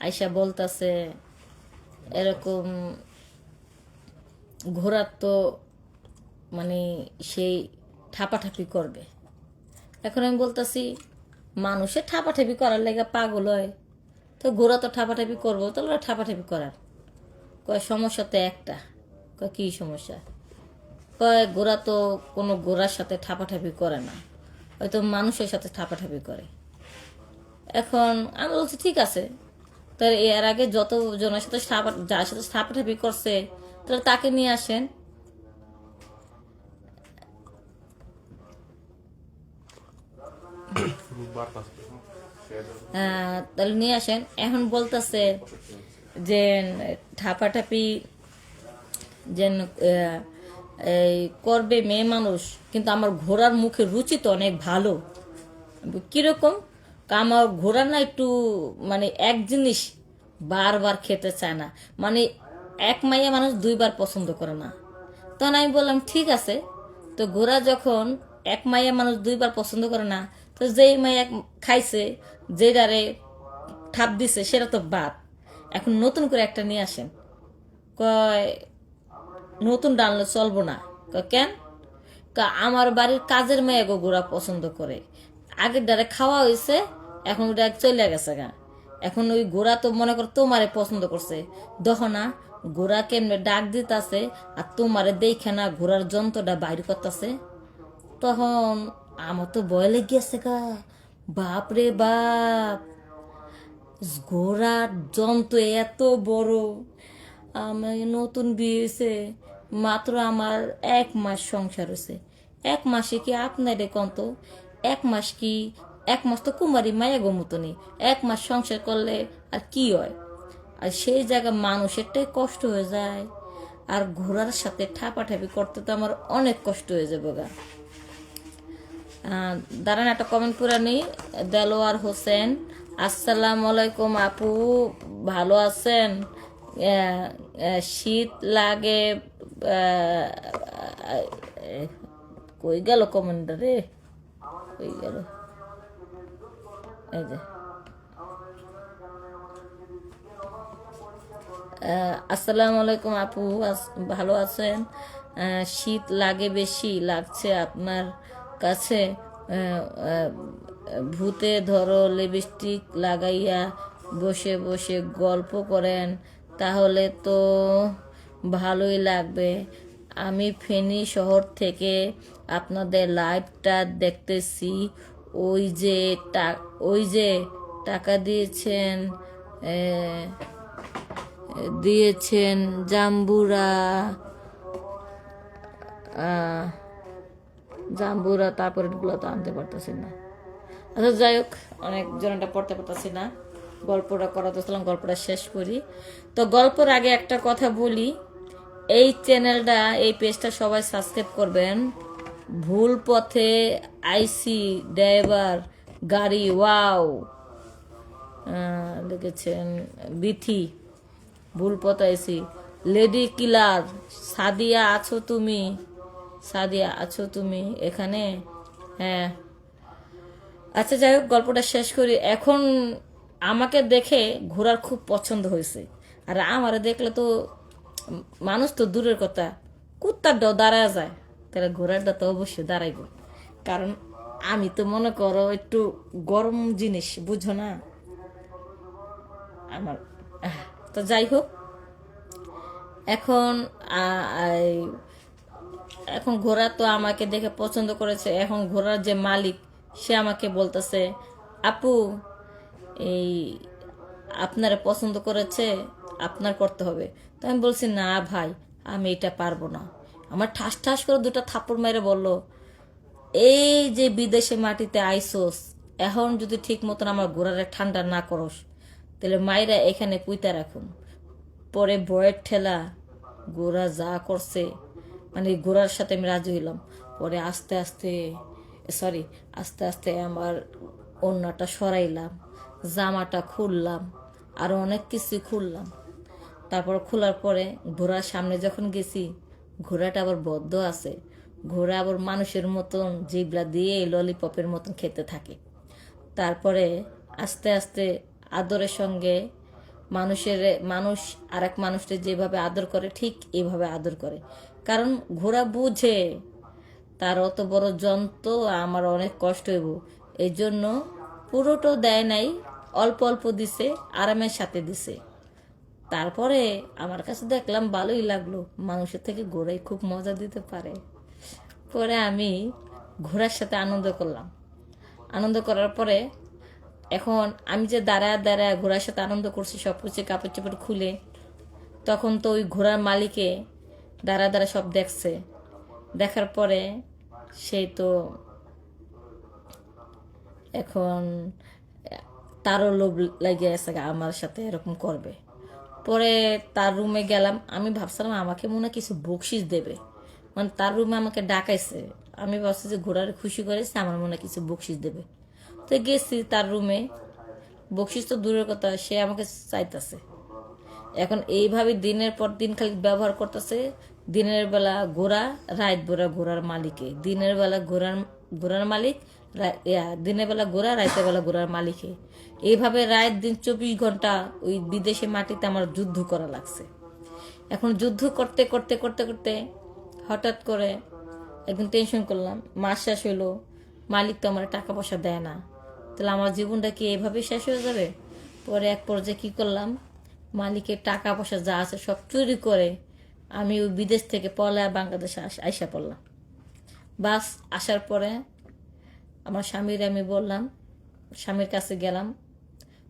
আইসা বলতেছে এরকম ঘোড়ার তো মানে সেই ঠাপাঠাপি করবে। এখন আমি বলতেছি মানুষের ঠাপাঠাপি করার লেগে পাগল হয়, তো ঘোড়া তো ঠাপাঠাপি করবো, তাহলে ওরা ঠাপাঠাপি করার। কয় সমস্যা তো একটা। কয় কী সমস্যা? কয় ঘোড়া তো কোনো ঘোড়ার সাথে ঠাপাঠাপি করে না, হয়তো মানুষের সাথে ঠাপাঠাপি করে। এখন আমি বলছি ঠিক আছে, তাহলে এর আগে যত জনের সাথে যার সাথে ঠাপাঠাপি করছে তাহলে তাকে নিয়ে আসেন। তাহলে নিয়ে আসেন। এখন বলতেছে যে ঠাপাঠাপি যেন এই করবে মেয়ে মানুষ, কিন্তু আমার ঘোড়ার মুখে রুচি তো অনেক ভালো। কিরকম? আমার ঘোড়া না একটু মানে এক জিনিস বারবার খেতে চায় না, মানে এক মাইয়া মানুষ দুইবার পছন্দ করে না। তখন আমি বললাম ঠিক আছে, তো ঘোড়া যখন এক মাইয়া মানুষ দুইবার পছন্দ করে না, তো যেই মাইয়া খাইছে, যেটারে ঠাপ দিছে সেটা তো বাদ, এখন নতুন করে একটা নিয়ে আসেন। কয় নতুন ডানলে চলবো না। কেন? আমার বাড়ির কাজের মেয়ে গো ঘোড়া পছন্দ করে, আগের দ্বারে খাওয়া হয়েছে, এখন ওটা চলে গেছে গা। এখন ওই ঘোড়া তো মনে করো তোমারে পছন্দ করছে, দেখো না ঘোড়া কেমনে ডাক দিতেছে, আর তোমারে দেখে না ঘোড়ার যন্ত্রটা বাইর করতেছে। তখন আমার তো ভয় লেগেছে গা, বাপ রে বাপ, ঘোড়ার যন্ত্র এত বড়। আমি নতুন বিয়ে হয়েছে, মাত্র আমার 1 মাস সংসার হয়েছে। 1 মাসে কি আপনার কত? 1 মাস কি? 1 মাস তো কুমারী মায়া গোমতনি, 1 মাস সংসার করলে আর কি হয়? আর সেই জায়গায় মানুষেরটাই কষ্ট হয়ে যায়, আর ঘোড়ার সাথে ঠাপাঠাপি করতে তো আমার অনেক কষ্ট হয়ে যাবে গা। দাঁড়ান একটা কমেন্ট করে নিই। দেলোয়ার হোসেন, আসসালামু আলাইকুম আপু, ভালো আছেন? শীত লাগে, কই গেল কমেন্ট রে, কই গেল? এই যে আসসালামু আলাইকুম আপু, ভালো আছেন? শীত লাগে, বেশি লাগছে আপনার কাছে? ভূতে ধরো লিপস্টিক লাগাইয়া বসে বসে গল্প করেন, তাহলে তো ভালোই লাগবে। আমি ফেনী শহর থেকে আপনাদের লাইভটা দেখতেছি। ওই যে টাকা দিয়েছেন জাম্বুরা, তারপরে এগুলো তো আনতে পারতেছি না। আচ্ছা যাই হোক, অনেকজন এটা পড়তে পারতেছি না, গল্পটা করাতেছিলাম, গল্পটা শেষ করি। তো গল্পের আগে একটা কথা বলি, এই চ্যানেলটা, এই পেজটা সবাই সাবস্ক্রাইব করবেন। ভুল পথে আইসি ড্রাইভার গাড়ি, ওয়াও লিখেছেন বিথি, ভুল পথে আইসি। লেডি কিলার, সাদিয়া আছো তুমি এখানে? হ্যাঁ। আচ্ছা যাই হোক, গল্পটা শেষ করি। এখন আমাকে দেখে ঘোড়ার খুব পছন্দ হয়েছে, আর আমারে দেখলে তো মানুষ তো দূরের কথা, কুত্তারটাও দাঁড়ায় যায়, তাহলে ঘোড়ারটা তো অবশ্যই দাঁড়াইব। কারণ আমি তো মনে করো একটু গরম জিনিস, বুঝো না আমার। তো যাই হোক, এখন এখন ঘোড়া তো আমাকে দেখে পছন্দ করেছে। এখন ঘোড়ার যে মালিক সে আমাকে বলতেছে, আপু এই আপনারা পছন্দ করেছে, আপনার করতে হবে। তো আমি বলছি, না ভাই, আমি এটা পারবো না। আমার ঠাস ঠাস করে দুটো থাপ্পড় মেরে বলল, এই যে বিদেশে মাটিতে আইসোস, এখন যদি ঠিক মতন আমার ঘোড়ারে ঠান্ডা না করস, তাহলে মায়েরা এখানে পুইতা রাখুন। পরে বয়ের ঠেলা ঘোড়া যা করছে, মানে ঘোড়ার সাথে আমি রাজি হইলাম। পরে আস্তে আস্তে আমার ওড়নাটা সরাইলাম, জামাটা খুললাম, আরো অনেক কিছু খুললাম। তারপর খোলার পরে ঘোড়ার সামনে যখন গেছি, ঘোড়াটা আবার বদ্ধ আছে। ঘোড়া আবার মানুষের মতন জিবলা দিয়ে ললিপপের মতন খেতে থাকে। তারপরে আস্তে আস্তে আদরের সঙ্গে মানুষ আর এক মানুষকে যেভাবে আদর করে, ঠিক এইভাবে আদর করে। কারণ ঘোড়া বুঝে তার অত বড় যন্ত্র, আমার অনেক কষ্ট হইব, এই জন্য পুরোটাও দেয় নাই, অল্প অল্প দিছে, আরামের সাথে দিছে। তারপরে আমার কাছে দেখলাম ভালোই লাগলো, মানুষের থেকে ঘোড়াই খুব মজা দিতে পারে। পরে আমি ঘোড়ার সাথে আনন্দ করলাম। আনন্দ করার পরে এখন আমি যে দাঁড়ায় ঘোড়ার সাথে আনন্দ করছি, সব কিছু কাপড় চোপড় খুলে, তখন তো ওই ঘোড়ার মালিকে দাঁড়া সব দেখছে। দেখার পরে সেই তো এখন তারও লোভ লাগিয়ে গেছে আমার সাথে এরকম করবে। পরে তার রুমে গেলাম, আমি ভাবছিলাম আমাকে মনে হয় কিছু বকশিস দেবে, মানে তার রুমে আমাকে ডাকাইছে। আমি ভাবছি যে ঘোড়ার খুশি করেছে, আমার মনে হয় কিছু বকশিস দেবে। তো গেছি তার রুমে, বকশিস তো দূরের কথা, সে আমাকে চাইতেছে। এখন এইভাবে দিনের পর দিন খালি ব্যবহার করতেছে। দিনের বেলা ঘোড়া, রাত বেলা ঘোড়ার মালিকে, দিনের বেলা ঘোড়ার মালিক, দিনের বেলা ঘোড়া, রাতের বেলা ঘোড়ার মালিকে। এইভাবে রাত দিন 24 ঘন্টা ওই বিদেশে মাটিতে আমার যুদ্ধ করা লাগছে। এখন যুদ্ধ করতে করতে করতে করতে হঠাৎ করে একদিন টেনশন করলাম, মাস শেষ হইলো, মালিক তো আমার টাকা পয়সা দেয় না, তাহলে আমার জীবনটা কি এভাবে শেষ হয়ে যাবে? পরে এক পর্যায়ে কি করলাম, মালিকের টাকা পয়সা যা আছে সব চুরি করে আমি ওই বিদেশ থেকে পলায় বাংলাদেশে আইসা পড়লাম। বাস আসার পরে আমার স্বামীর আমি বললাম, স্বামীর কাছে গেলাম,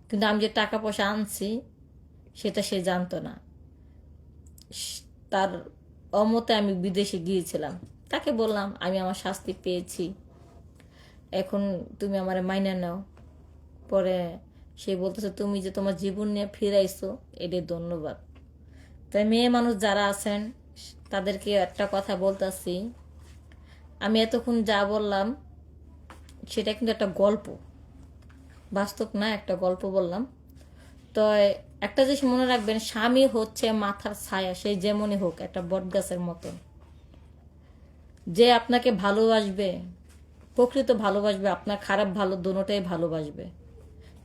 কিন্তু আমি যে টাকা পয়সা আনছি সেটা সে জানতো না। তার অমতে আমি বিদেশে গিয়েছিলাম। তাকে বললাম আমি আমার শাস্তি পেয়েছি, এখন তুমি আমার মাইনা নাও। পরে সে বলতেছে, তুমি যে তোমার জীবন নিয়ে ফিরাইছো, এটাই ধন্যবাদ। তাই মেয়ে মানুষ যারা আছেন তাদেরকে একটা কথা বলতেছি, আমি এতক্ষণ যা বললাম সেটা কিন্তু একটা গল্প, বাস্তব না, একটা গল্প বললাম। তো একটা জিনিস মনে রাখবেন, স্বামী হচ্ছে মাথার ছায়া, সেই যেমনই হোক, একটা বটগাছের মতন। যে আপনাকে ভালোবাসবে, প্রকৃত ভালোবাসবে, আপনার খারাপ ভালো দোনোটাই ভালোবাসবে।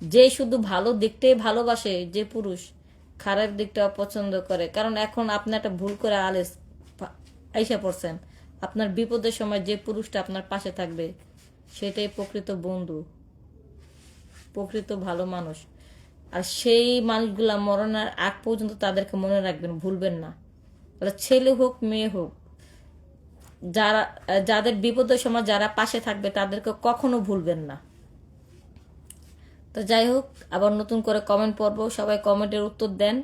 যে শুধু ভালো দিকটাই ভালোবাসে, যে পুরুষ খারাপ দিকটা অপছন্দ করে। কারণ এখন আপনি একটা ভুল করে আইসা পড়ছেন, আপনার বিপদের সময় যে পুরুষটা আপনার পাশে থাকবে সেটাই প্রকৃত বন্ধু, প্রকৃত ভালো মানুষ। আর সেই মানুষগুলা মরণের আগ পর্যন্ত তাদেরকে মনে রাখবেন, ভুলবেন না। ছেলে হোক মেয়ে হোক, যাদের বিপদের সময় যারা পাশে থাকবে তাদেরকে কখনো ভুলবেন না। তো যাই হোক, আবার নতুন করে কমেন্ট পড়বো, সবাই কমেন্টের উত্তর দেন।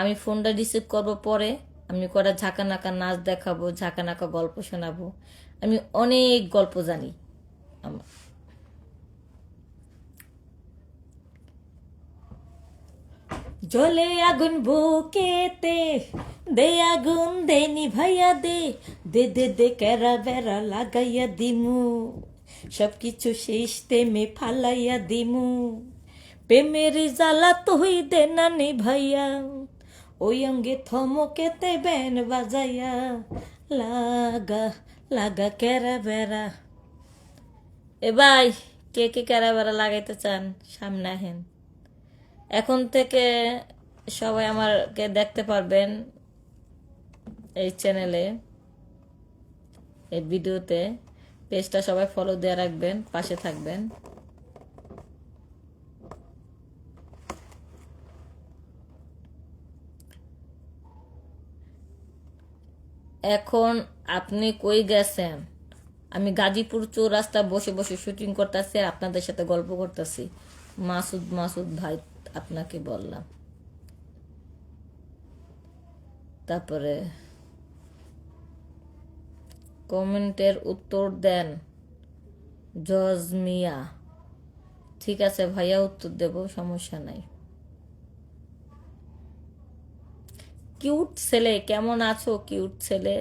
আমি ফোনটা রিসিভ করব, পরে আমি কটা ঝাঁকানাকা নাচ দেখাবো, ঝাঁকানাকা গল্প শোনাবো। আমি অনেক গল্প জানি। জলে আগুন বুকেতে, দে আগুন দে নিভাইয়া দে, দে দে দে কেরা বেড়া লাগাইয়া দিমু, সবকিছু সিস্টেমে ফালাইয়া দিমু, প্রেমের জ্বালা তুই দে না নিভাইয়া, ওই অঙ্গে থমকেতে বেন বাজাইয়া, লাগা লাগা কেরা বেড়া। এ ভাই, কে কে কেরা বেড়া লাগাইতে চান সামনে আহেন। এখন থেকে সবাই আমাকে দেখতে পারবেন এই চ্যানেলে, এই ভিডিওতে। পেজটা সবাই ফলো দিয়ে রাখবেন, পাশে থাকবেন। এখন আপনি কই গেছেন? আমি গাজীপুর চৌরাস্তা বসে বসে শুটিং করতেছি আর আপনাদের সাথে গল্প করতেছি। মাসুদ ভাই আপনাকে বললাম। তারপরে কমেন্টের উত্তর দেন জজ মিয়া। ঠিক আছে ভাইয়া, উত্তর দেব, সমস্যা নাই। কিউট ছেলে, কেমন আছো কিউট ছেলে?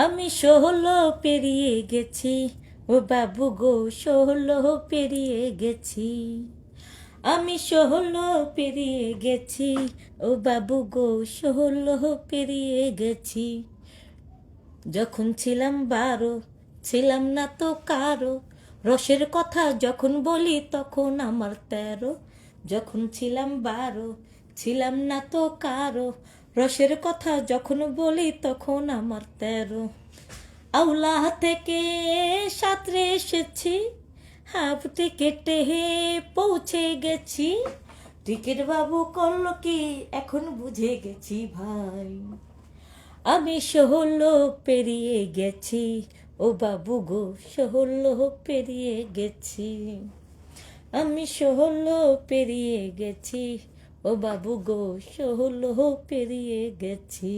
আমি 16 পেরিয়ে গেছি, ও বাবু গো 16 পেরিয়ে গেছি। আমি 16 পেরিয়ে গেছি, ও বাবু গো 16 পেরিয়ে গেছি। যখন ছিলাম 12, ছিলাম না তো কারো। রসের কথা যখন বলি তখন আমার 13। যখন ছিলাম 12, ছিলাম না তো কারো। রসের কথা যখন বলি তখন আমার 13। আউলা থেকে সাঁতরে এসেছি, হাফ টিকেটে পৌঁছে গেছি। টিকিট বাবু করলো কি এখন বুঝে গেছি ভাই। আমি 16 পেরিয়ে গেছি, ও বাবু গো 16 পেরিয়ে গেছি। আমি 16 পেরিয়ে গেছি, ও বাবু গো 16 পেরিয়ে গেছি।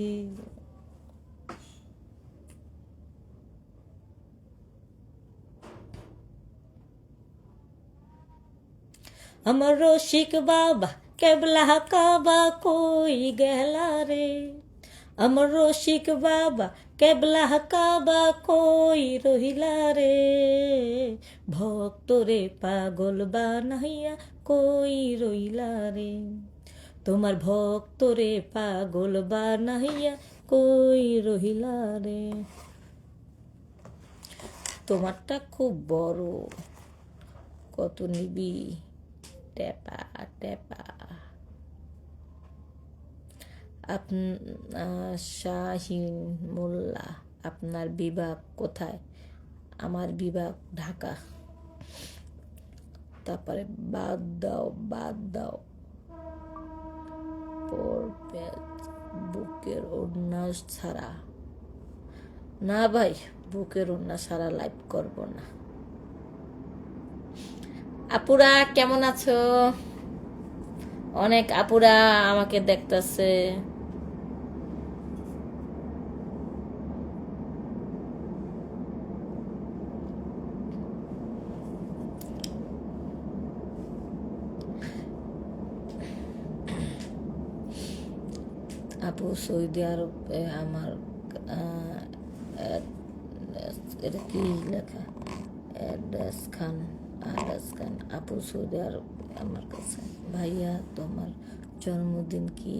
আমার রসিক বাবা কেবলা কাবা কই গেলা রে। আমার রসিক বাবা কেবলা কাবা কই রহিলা রে। ভক্তরে পাগল বানাইয়া কই রইলা রে। তোমার ভক্তরে পাগল বানাইয়া কই রহিলা রে। তোমারটা খুব বড়, কত নিবি? টেপা টেপা। শাহিন মোল্লা, আপনার বিভাগ কোথায়? আমার বিভাগ ঢাকা। তারপরে বাদ দাও বাদ দাও। বুকের ওড়না ছাড়া না ভাই, বুকের ওড়না ছাড়া লাইভ করব না। আপুরা কেমন আছো? অনেক আপুরা আমাকে দেখতেছে। আপু সৌদি আরবে আমার এটা কি লেখা? আদাস খান। আপু সৌদি আরব আমার কাছে। ভাইয়া তোমার জন্মদিন কি?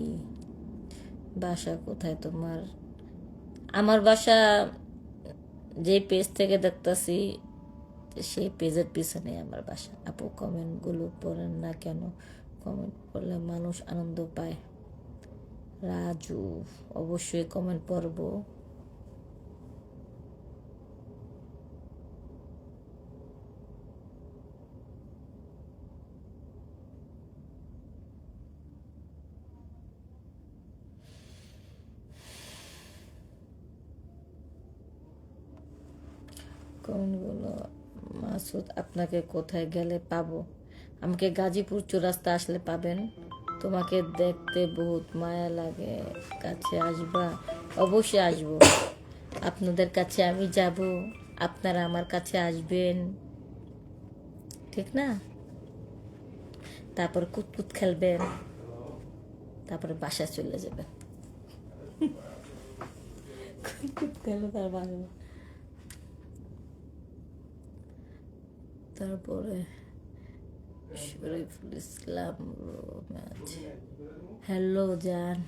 বাসা কোথায় তোমার? আমার বাসা যে পেজ থেকে দেখতেছি সেই পেজের পিছনে আমার বাসা। আপু কমেন্টগুলো পড়েন না কেন? কমেন্ট পড়লে মানুষ আনন্দ পায়। রাজু, অবশ্যই কমেন্ট পড়ব। কমেন্টগুলো। মাসুদ, আপনাকে কোথায় গেলে পাবো? আমাকে গাজীপুর চৌরাস্তা আসলে পাবেন। তোমাকে দেখতে বহুত মায়া লাগে, কাছে আসবা? অবশ্যই আসবো। আপনাদের কাছে আমি যাব, আপনারা আমার কাছে আসবেন, ঠিক না? তারপর কুতকুত খেলবেন, তারপরে বাসায় চলে যাবেন। কুতকুত খেলে তার বাসা। তারপরে শরীফুল ইসলাম রোমাজ, হ্যালো জান।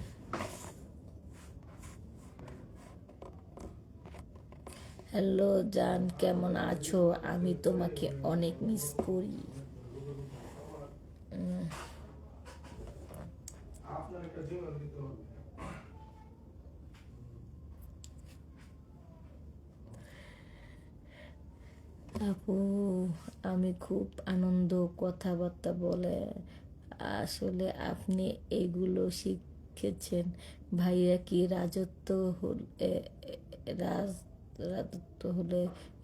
হ্যালো জান, কেমন আছো? আমি তোমাকে অনেক মিস করি। আপু, আমি খুব আনন্দ কথাবার্তা বলে। আসলে আপনি এগুলো শিখেছেন ভাইয়া কি রাজত্ব হলে রাজত্ব হলে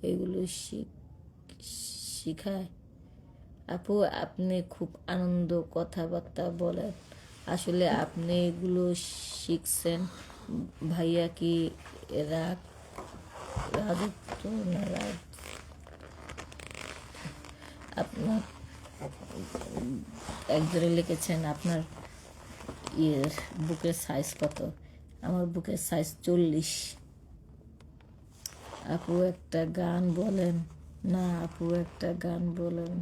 এগুলো শিখায়? আপু, আপনি খুব আনন্দ কথাবার্তা বলেন। আসলে আপনি এগুলো শিখছেন ভাইয়া কি রাজত্ব না আপনার একজনে লিখেছেন আপনার বুকের সাইজ কত? আমার বুকের সাইজ 40। আপু একটা গান বলেন না, আপু একটা গান বলেন।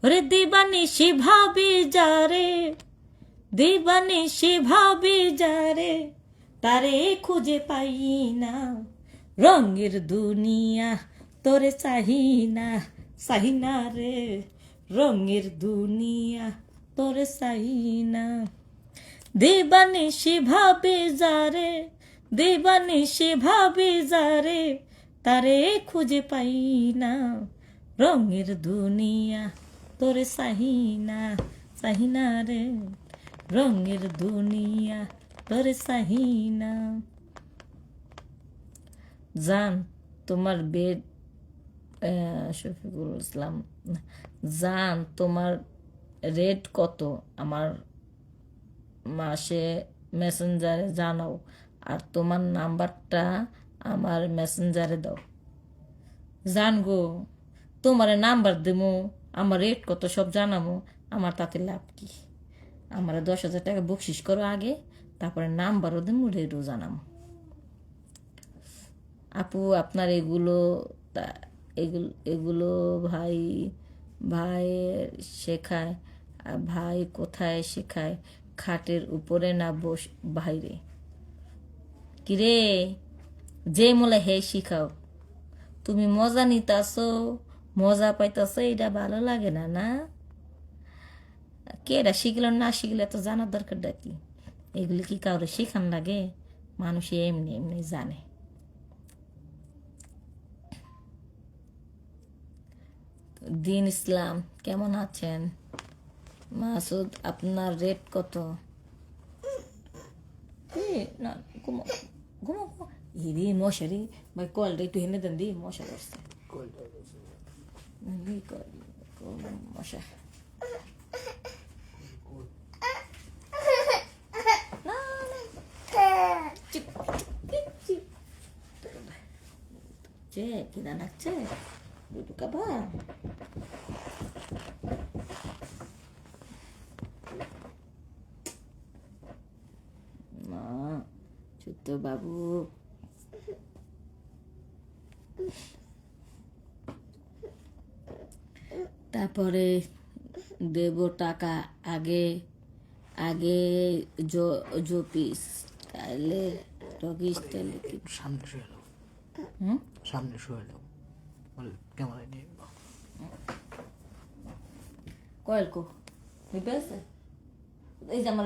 ওরে দিবানিশি ভাবি যারে, দিবানিশি ভাবি যারে, তারে খুঁজে পাই না। রঙের দুনিয়া তোরে চাহিনা, চাহিনা রে। রঙের দুনিয়া তোরে চাহিনা। দিবানিশি ভাবি যারে, দিবানিশি ভাবি যারে, তারে খুঁজে পাই না। রঙের দুনিয়া তোরে চাহিনা, চাহিনা রে। রঙের দুনিয়া তোরে চাহিনা। জান তোমার বেড, শফিকুল ইসলাম, জান তোমার রেট কত? আমার মাসে মেসেঞ্জারে জানাও, আর তোমার নাম্বারটা আমার মেসেঞ্জারে দাও। জান গো, তোমার নাম্বার দেবো, আমার রেট কত সব জানাবো, আমার তাতে লাভ কি? আমার 10,000 টাকা বকশিস করো আগে, তারপরে নাম্বারও দেবো, রেটও জানাবো। আপু আপনার এগুলো এগুলো এগুলো ভাই ভাই শেখায়? ভাই কোথায় শেখায়? খাটের উপরে না বাইরে? কিরে, যে মলে হে শিখাও। তুমি মজা নিতাছো, মজা পাইতাছো, এটা ভালো লাগে না না? কে এটা শিখল না শিখলে তো জানার দরকারটা কি? এগুলি কি কাউরে শেখান লাগে? মানুষ এমনি এমনি জানে। দিন ইসলাম, কেমন আছেন? মাসুদ, আপনার রেট কত? না ঘুমো ঘুমো ঘুমো। ইরে মশারি ভাই, কলটা একটু হেনে দেন দি, মশা করছে। মশা কিনা নাকছে দুটো কাবা। মা ছোট্ট বাবু, তারপরে দেব টাকা আগে আগে জপি স্টাইলে, ডগি স্টাইলে। সামনে শুয়ে এলো, সামনে শুয়ে এলো, ক্যামেরায় নিয়ে কয়েল কো পেয়েছে? এই যে আমার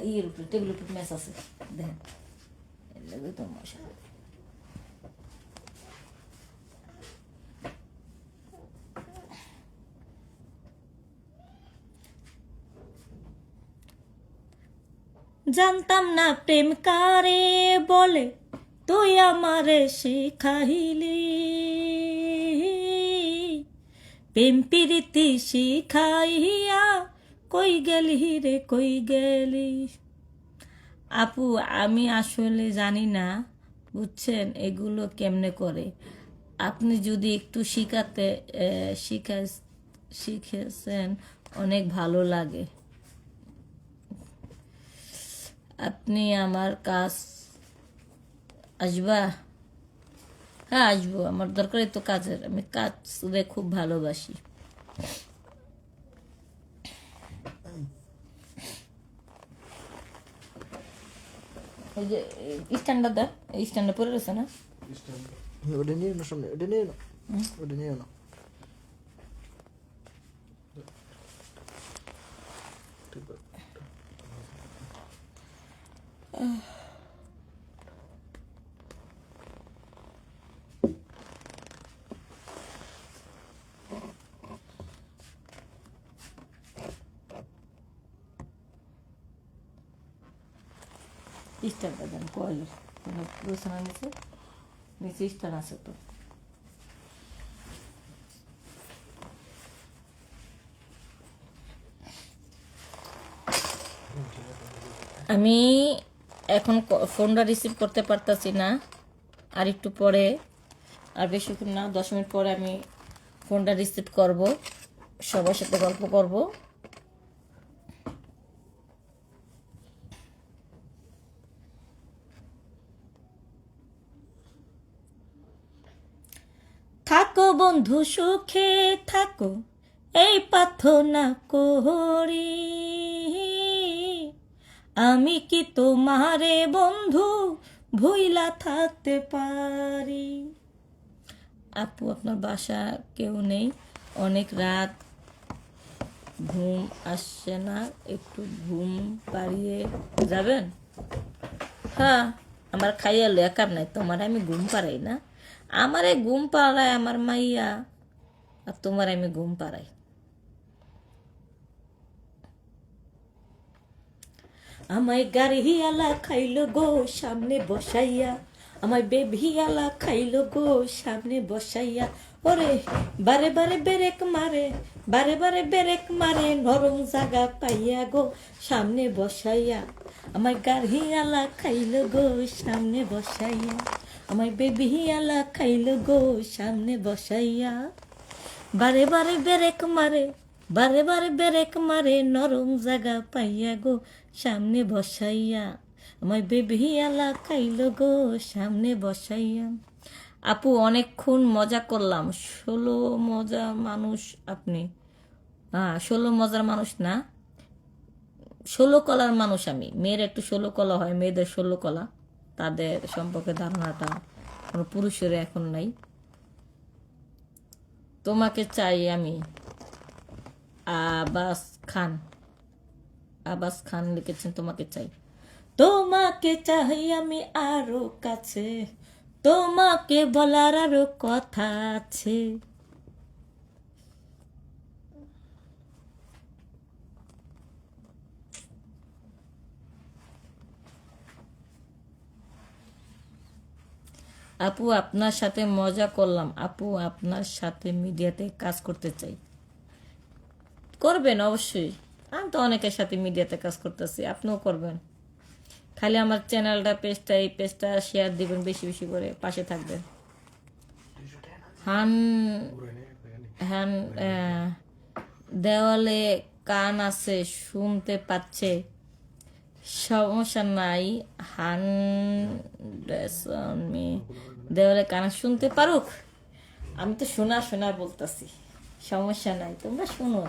ইয়ের উপরে টেবিলের উপরে ম্যাচ আছে, দেখেন তো মশা। জানতাম না প্রেম কারে বলে, তুই আমারে শিখাইলি। প্রেম প্রীতি শিখাইয়া কই গেলি রে, কই গেলি? আপু আমি আসলে জানি না, বুঝছেন এগুলো কেমনে করে। আপনি যদি একটু শিখেছেন অনেক ভালো লাগে। আপনি আমার কাজ আসবা? হ্যাঁ আসবো, আমার দরকারই তো কাজের, আমি কাজ খুব ভালোবাসি। ওই যে স্ট্যান্ডার দেখ, এই স্ট্যান্ডে পড়ে রয়েছে না? ওটা নিয়ে না, সামনে ওটা নিয়ে না, ওটা নিয়ে না। স্ট্যান্ডার দেন কয়েলের রয়েছে না নিচে? নিচে স্ট্যান্ড আছে তো। আমি এখন ফোনটা রিসিভ করতে পারতাছি না, আর একটু পরে, আর বেশিক্ষণ না, 10 মিনিট পরে আমি ফোনটা রিসিভ করব, সবার সাথে গল্প করব। থাকো বন্ধু সুখে থাকো, এই প্রার্থনা করি, আমি কি তোমারে বন্ধু ভুইলা থাকতে পারি। আপু আপনার বাসা কেউ নেই, অনেক রাত, ঘুম আসছে না, একটু ঘুম পাড়িয়ে যাবেন? হ্যাঁ, আমার খাইয়া লইয়া কাম নাই, তোমার আমি ঘুম পাড়াই না, আমারে ঘুম পাড়ায় আমার মাইয়া, আর তোমার আমি ঘুম পাড়াই। আমায় গাড়িয়ালা খাইলো গো সামনে বসাইয়া, আমায় বেভিয়ালা খাইলো গো সামনে বসাইয়া, ওরে বারে বারে বেরেক মারে, বারে বারে বেরেক মারে, নরম জায়গা পাইয়া গো সামনে বসাইয়া, আমায় গাড়িয়ালা খাইলো গো সামনে বসাইয়া, আমায় বেভিয়ালা খাইলো গো সামনে বসাইয়া, বারে বারে বেরেক মারে, বারে বারে বেরেক মারে, নরম জায়গা পাইয়া গো সামনে বসাইয়া, আমায় বেবিয়ালা খাইলো গো সামনে বসাইয়া। আপু অনেকক্ষণ মজা করলাম, 16 মজা মানুষ আপনি। 16 মজার মানুষ না, 16 কলার মানুষ আমি। মেয়ের একটু 16 কলা হয়, মেয়েদের 16 কলা, তাদের সম্পর্কে ধারণাটা কোনো পুরুষের এখন নাই। তোমাকে চাই আমি, আবাস খান, আবাস খান লিখেছেন তোমাকে চাই। তোমাকে চাই আমি আরো কাছে, তোমাকে বলার আরো কথা আছে। আপু আপনার সাথে মজা করলাম, আপু আপনার সাথে মিডিয়াতে কাজ করতে চাই। করবেন অবশ্যই, আমি তো অনেকের সাথে মিডিয়াতে কাজ করতেছি, আপনিও করবেন। খালি আমার চ্যানেলটা, পেজটা, এই পেজটা শেয়ার দিবেন বেশি বেশি করে, পাশে থাকবেন। হান হ্যান দেওয়ালে কান আছে শুনতে পাচ্ছে, সমস্যা নাই। হান দেওয়ালে কান শুনতে পারুক, আমি তো শোনা শোনা বলতেছি, সমস্যা নাই, তোমরা শুনো।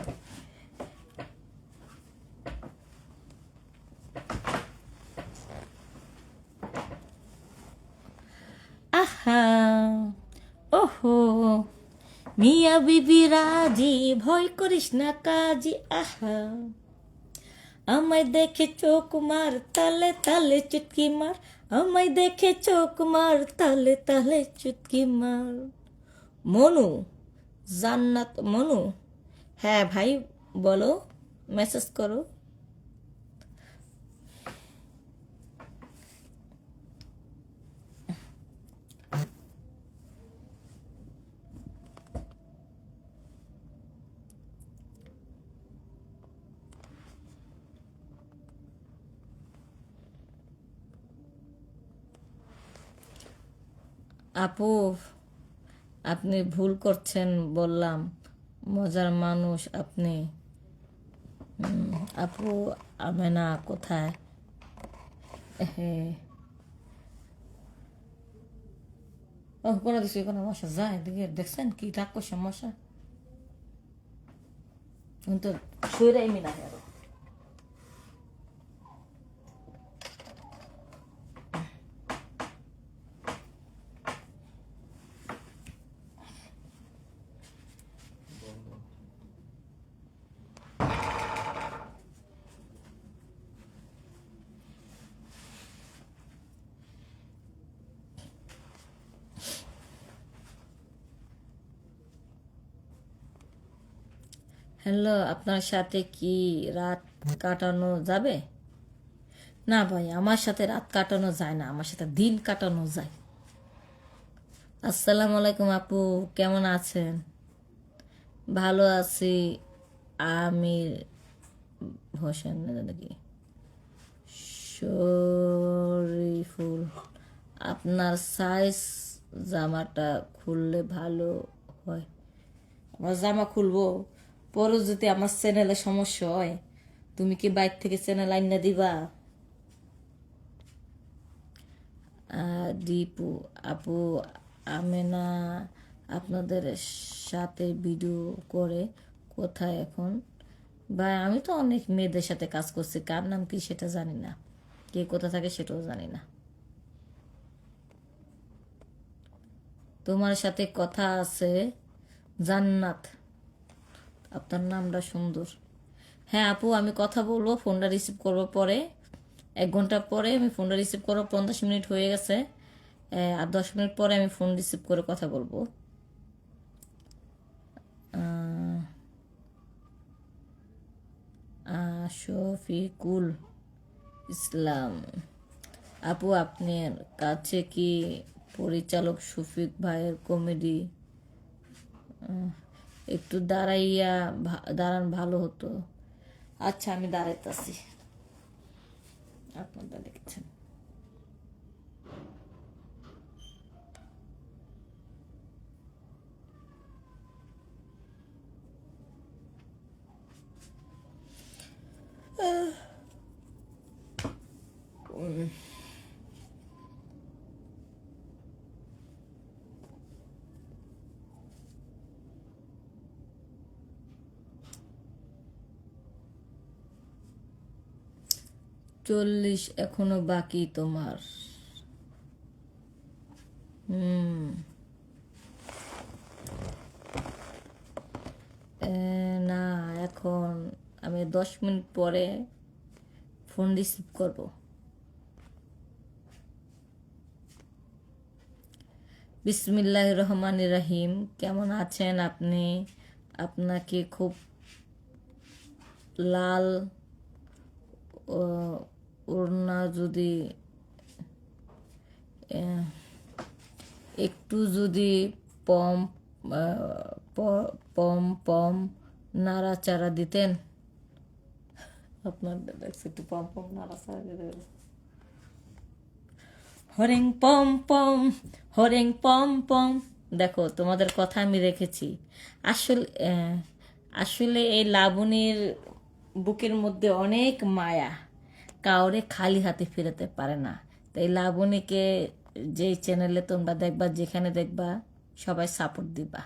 আহা ওহো মিয়া বিবি রাজি, ভয় করিস না কাজী। আহা আমায় দেখে চোখ মার, তালে তালে চুটকি মার, আমায় দেখে চোখ মার, তালে তালে চুটকি মার। মনু জান্নাত, মনু, হ্যাঁ ভাই বলো, মেসেজ করো। আপু আপনি ভুল করছেন, বললাম মজার মানুষ আপনি। আপু আমেনা কোথায়? ও কোনো কিছু কোনো মশা যায় দিকে, দেখছেন কি রাগ করছে মশা, তো শুয়ে মিনা হেরো। হ্যালো, আপনার সাথে কি রাত কাটানো যাবে? না ভাই, আমার সাথে রাত কাটানো যায় না, আমার সাথে দিন কাটানো যায়। আসসালামু আলাইকুম আপু, কেমন আছেন? ভালো আছি। আমির হোসেন নাকি শরীফুল, আপনার সাইজ জামাটা খুললে ভালো হয়। আমার জামা খুলবো? পরে যদি আমার চ্যানেলে সমস্যা হয়, তুমি কি বাইর থেকে চ্যানেল আইনা দিবা? দীপু আপু, আমেনা আপনাদের সাথে ভিডিও করে কোথায় এখন? ভাই আমি তো অনেক মেয়েদের সাথে কাজ করছি, কার নাম কি সেটা জানি না, কে কোথা থাকে সেটাও জানি না। তোমার সাথে কথা আছে জান্নাত, আপনার নামটা সুন্দর। হ্যাঁ আপু, আমি কথা বলবো, ফোনটা রিসিভ করবো পরে, 1 ঘন্টা পরে আমি ফোনটা রিসিভ করবো। 50 মিনিট হয়ে গেছে, আর 10 মিনিট পরে আমি ফোন রিসিভ করে কথা বলবো। শফিকুল ইসলাম আপু, আপনার কাছে কি পরিচালক শফিক ভাইয়ের কমেডি একটু দাঁড়ান ভালো হতো? আচ্ছা, আমি দাঁড়াইতেছি, আপনারা দেখছেন। চল্লিশ এখনো বাকি তোমার? না, এখন আমি 10 মিনিট পরে ফোন রিসিভ করব। বিসমিল্লাহির রহমানির রহিম, কেমন আছেন আপনি? আপনাকে খুব লাল ওড়না যদি একটু যদি পম পম পম নাড়াচাড়া দিতেন। আপনার একটু পম পম নাড়াচাড়া দিতেন। হরেং পম পম, হরেং পম পম। দেখো, তোমাদের কথা আমি রেখেছি। আসলে এই লাবণীর বুকের মধ্যে অনেক মায়া, কাউরে খালি হাতে ফেরাতে পারে না। তাই লাবণীকে যেই চ্যানেলে তোমরা দেখবা, যেখানে দেখবা, সবাই সাপোর্ট দিবা।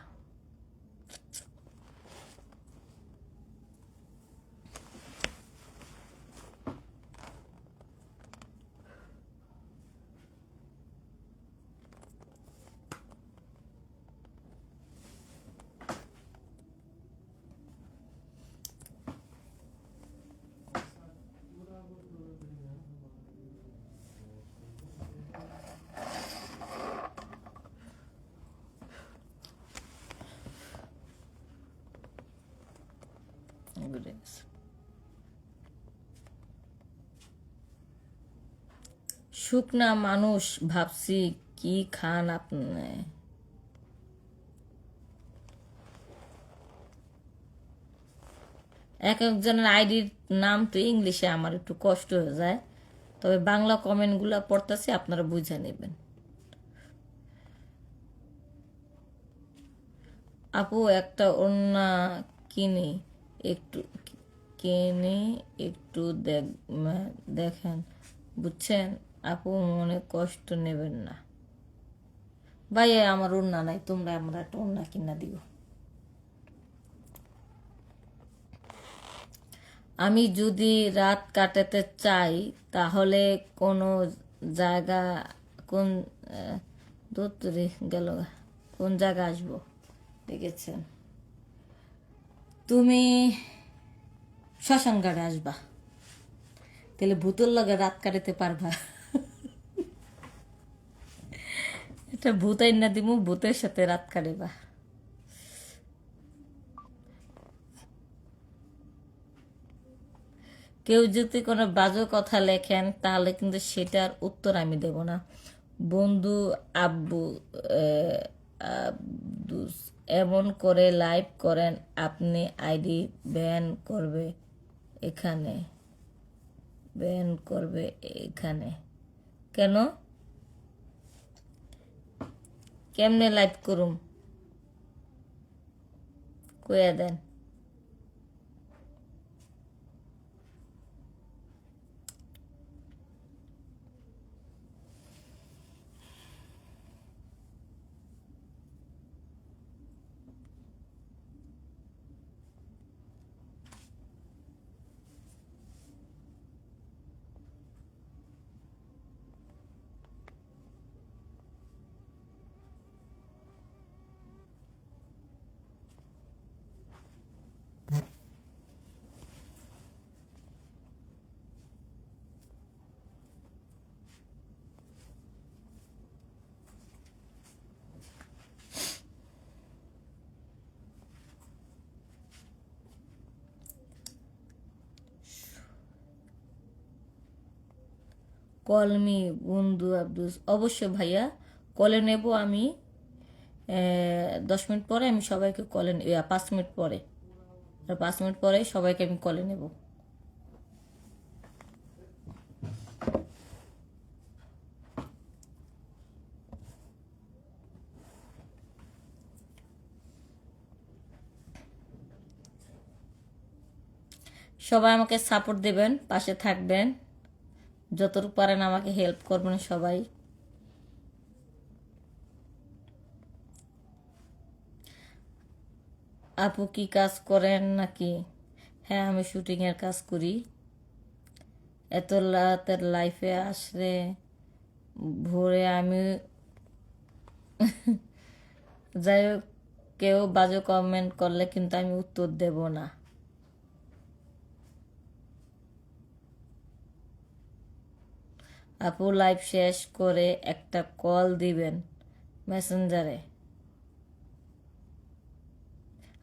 শুকনা মানুষ ভাবছি কি খান আপনি? এক একজনের আইডির নাম তো ইংলিশে, আমার একটু কষ্ট হয়ে যায়, তবে বাংলা কমেন্টগুলো পড়তেছি, আপনারা বুঝে নেবেন। আপু একটা ওড়না কিনে একটু দেখেন, বুঝছেন আপু, মনে কষ্ট নেবেন না। ভাই আমার ওড়না নাই, তোমরা আমরা একটা ওড়না কিনা দিও। আমি যদি রাত কাটাতে চাই তাহলে কোনো জায়গা কোন দূরে গেল, কোন জায়গা আসবো? দেখেছেন, তুমি শ্মশান ঘাটে আসবা, তাহলে ভূতের লগে রাত কাটাতে পারবা। এটা ভূত আইনা দিমু, ভূতের সাথে রাত কাটাবা। কেউ যদি কোনো বাজে কথা লেখেন তাহলে কিন্তু সেটার উত্তর আমি দেব না। বন্ধু আব্বু আব্দুস এমন করে লাইভ করেন আপনি আইডি ব্যান করবে এখানে, ব্যান করবে এখানে। কেন? কেমনে লাইভ করুম কইয়া দেন। কলমি বন্ধু আব্দুস, অবশ্যই ভাইয়া কলে নেব আমি। 10 মিনিট পরে আমি সবাইকে কলে 5 মিনিট পরে, 5 মিনিট পরে সবাইকে আমি কলে নেব। সবাই আমাকে সাপোর্ট দেবেন, পাশে থাকবেন, যতটুকু পারেন আমাকে হেল্প করবেন সবাই। আপু কি কাজ করেন নাকি? হ্যাঁ, আমি শুটিংয়ের কাজ করি। এত রাতের লাইফে আসলে ভোরে আমি যাই হোক, কেউ বাজে কমেন্ট করলে কিন্তু আমি উত্তর দেব না। আপু লাইভ শেষ করে একটা কল দিবেন মেসেঞ্জারে।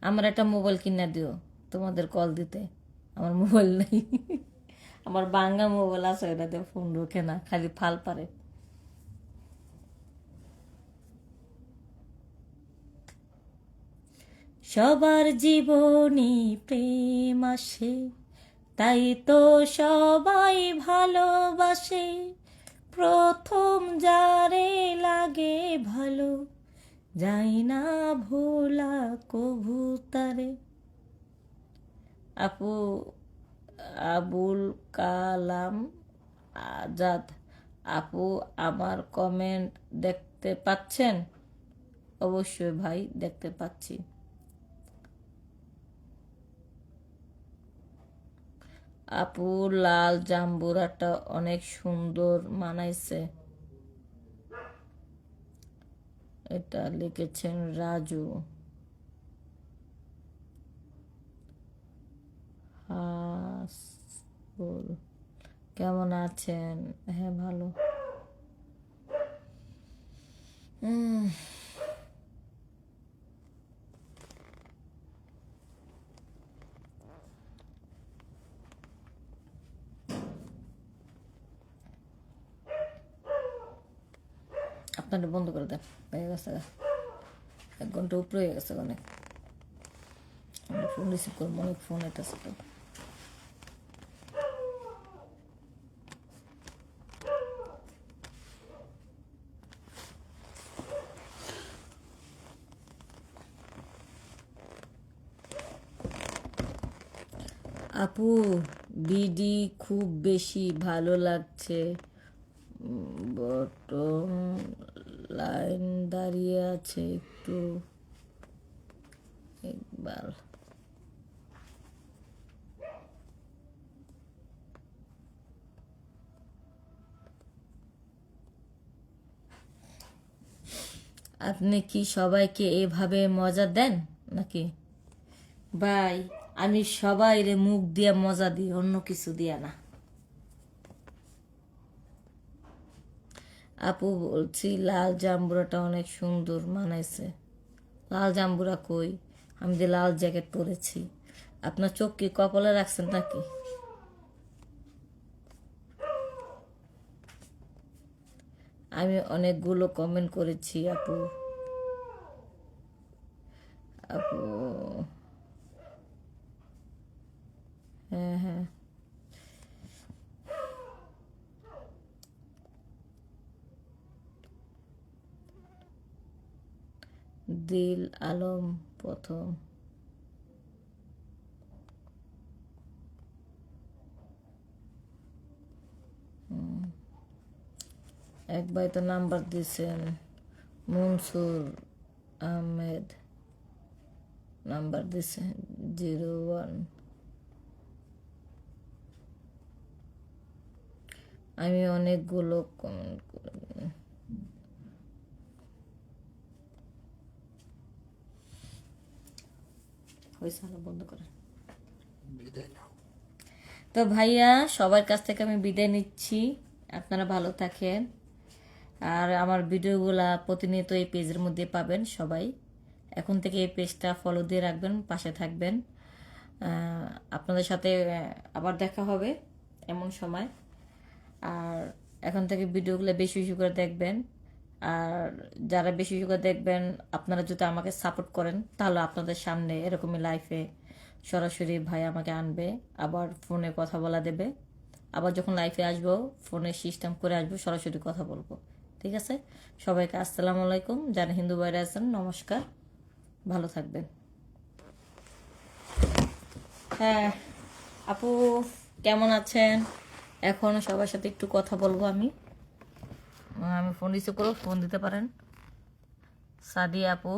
আমার একটা মোবাইল কিনে দিও তোমাদের কল দিতে, আমার মোবাইল নেই। আমার বাঙ্গা মোবাইল আছে, এটাতে ফোন ঢোকে না, খালি ফাল পারে। সবার জীবনে প্রেম আসে, তাই তো সবাই ভালোবাসে। প্রথম যারে লাগে ভালো, যাই না ভোলা কভু তারে। আপু আবুল কালাম আজাদ, আপু আমার কমেন্ট দেখতে পাচ্ছেন? অবশ্যই ভাই দেখতে পাচ্ছি। আপু লাল জাম্বুরাটা অনেক সুন্দর মানাইছে, এটা লিখেছেন রাজু। হাসবুল, কেমন আছেন? হ্যাঁ ভালো। আপনারা বন্ধ করে দেন, হয়ে গেছে 1 ঘন্টা উপরে হয়ে গেছে। অনেক ফোন রিসিভ করবো, অনেক ফোন এটা ছিল। আপু বিডি খুব বেশি ভালো লাগছে, বটম লাইন দাঁড়িয়ে আছে একটু ইকবাল। আপনি কি সবাইকে এভাবে মজা দেন নাকি? ভাই আমি সবাইরে মুখ দিয়ে মজা দিই, অন্য কিছু দিয়া না। আপু বলছি লাল জাম্বুরাটা অনেক সুন্দর মানাইছে। লাল জাম্বুরা কই? আমি যে লাল জ্যাকেট পরেছি। আপনার চোখ কি কপালে রাখছেন নাকি? আমি অনেকগুলো কমেন্ট করেছি আপু। আপু হ্যাঁ হ্যাঁ, দিল আলম প্রথম। এক ভাই তো নাম্বার দিয়েছেন, মনসুর আহমেদ নাম্বার দিছে 01। আমি অনেকগুলো কমেন্ট করে বন্ধ করে। তো ভাইয়া সবার কাছ থেকে আমি বিদায় নিচ্ছি, আপনারা ভালো থাকেন। আর আমার ভিডিওগুলা প্রতিনিয়ত এই পেজের মধ্যে পাবেন সবাই। এখন থেকে এই পেজটা ফলো দিয়ে রাখবেন, পাশে থাকবেন। আপনাদের সাথে আবার দেখা হবে এমন সময়। আর এখন থেকে ভিডিওগুলো বেশি বেশি করে দেখবেন। আর যারা বেশি বেশি করে দেখবেন, আপনারা যদি আমাকে সাপোর্ট করেন, তাহলে আপনাদের সামনে এরকমই লাইফে সরাসরি ভাই আমাকে আনবে, আবার ফোনে কথা বলা দেবে। আবার যখন লাইফে আসবো, ফোনে সিস্টেম করে আসবো, সরাসরি কথা বলবো। ঠিক আছে? সবাইকে আসসালামু আলাইকুম। যারা হিন্দু বাইরে আছেন, নমস্কার, ভালো থাকবেন। হ্যাঁ আপু, কেমন আছেন? এখন সবার সাথে একটু কথা বলবো। আমি ফোন রিসিভ করবো, ফোন দিতে পারেন। সাদিয়া আপু।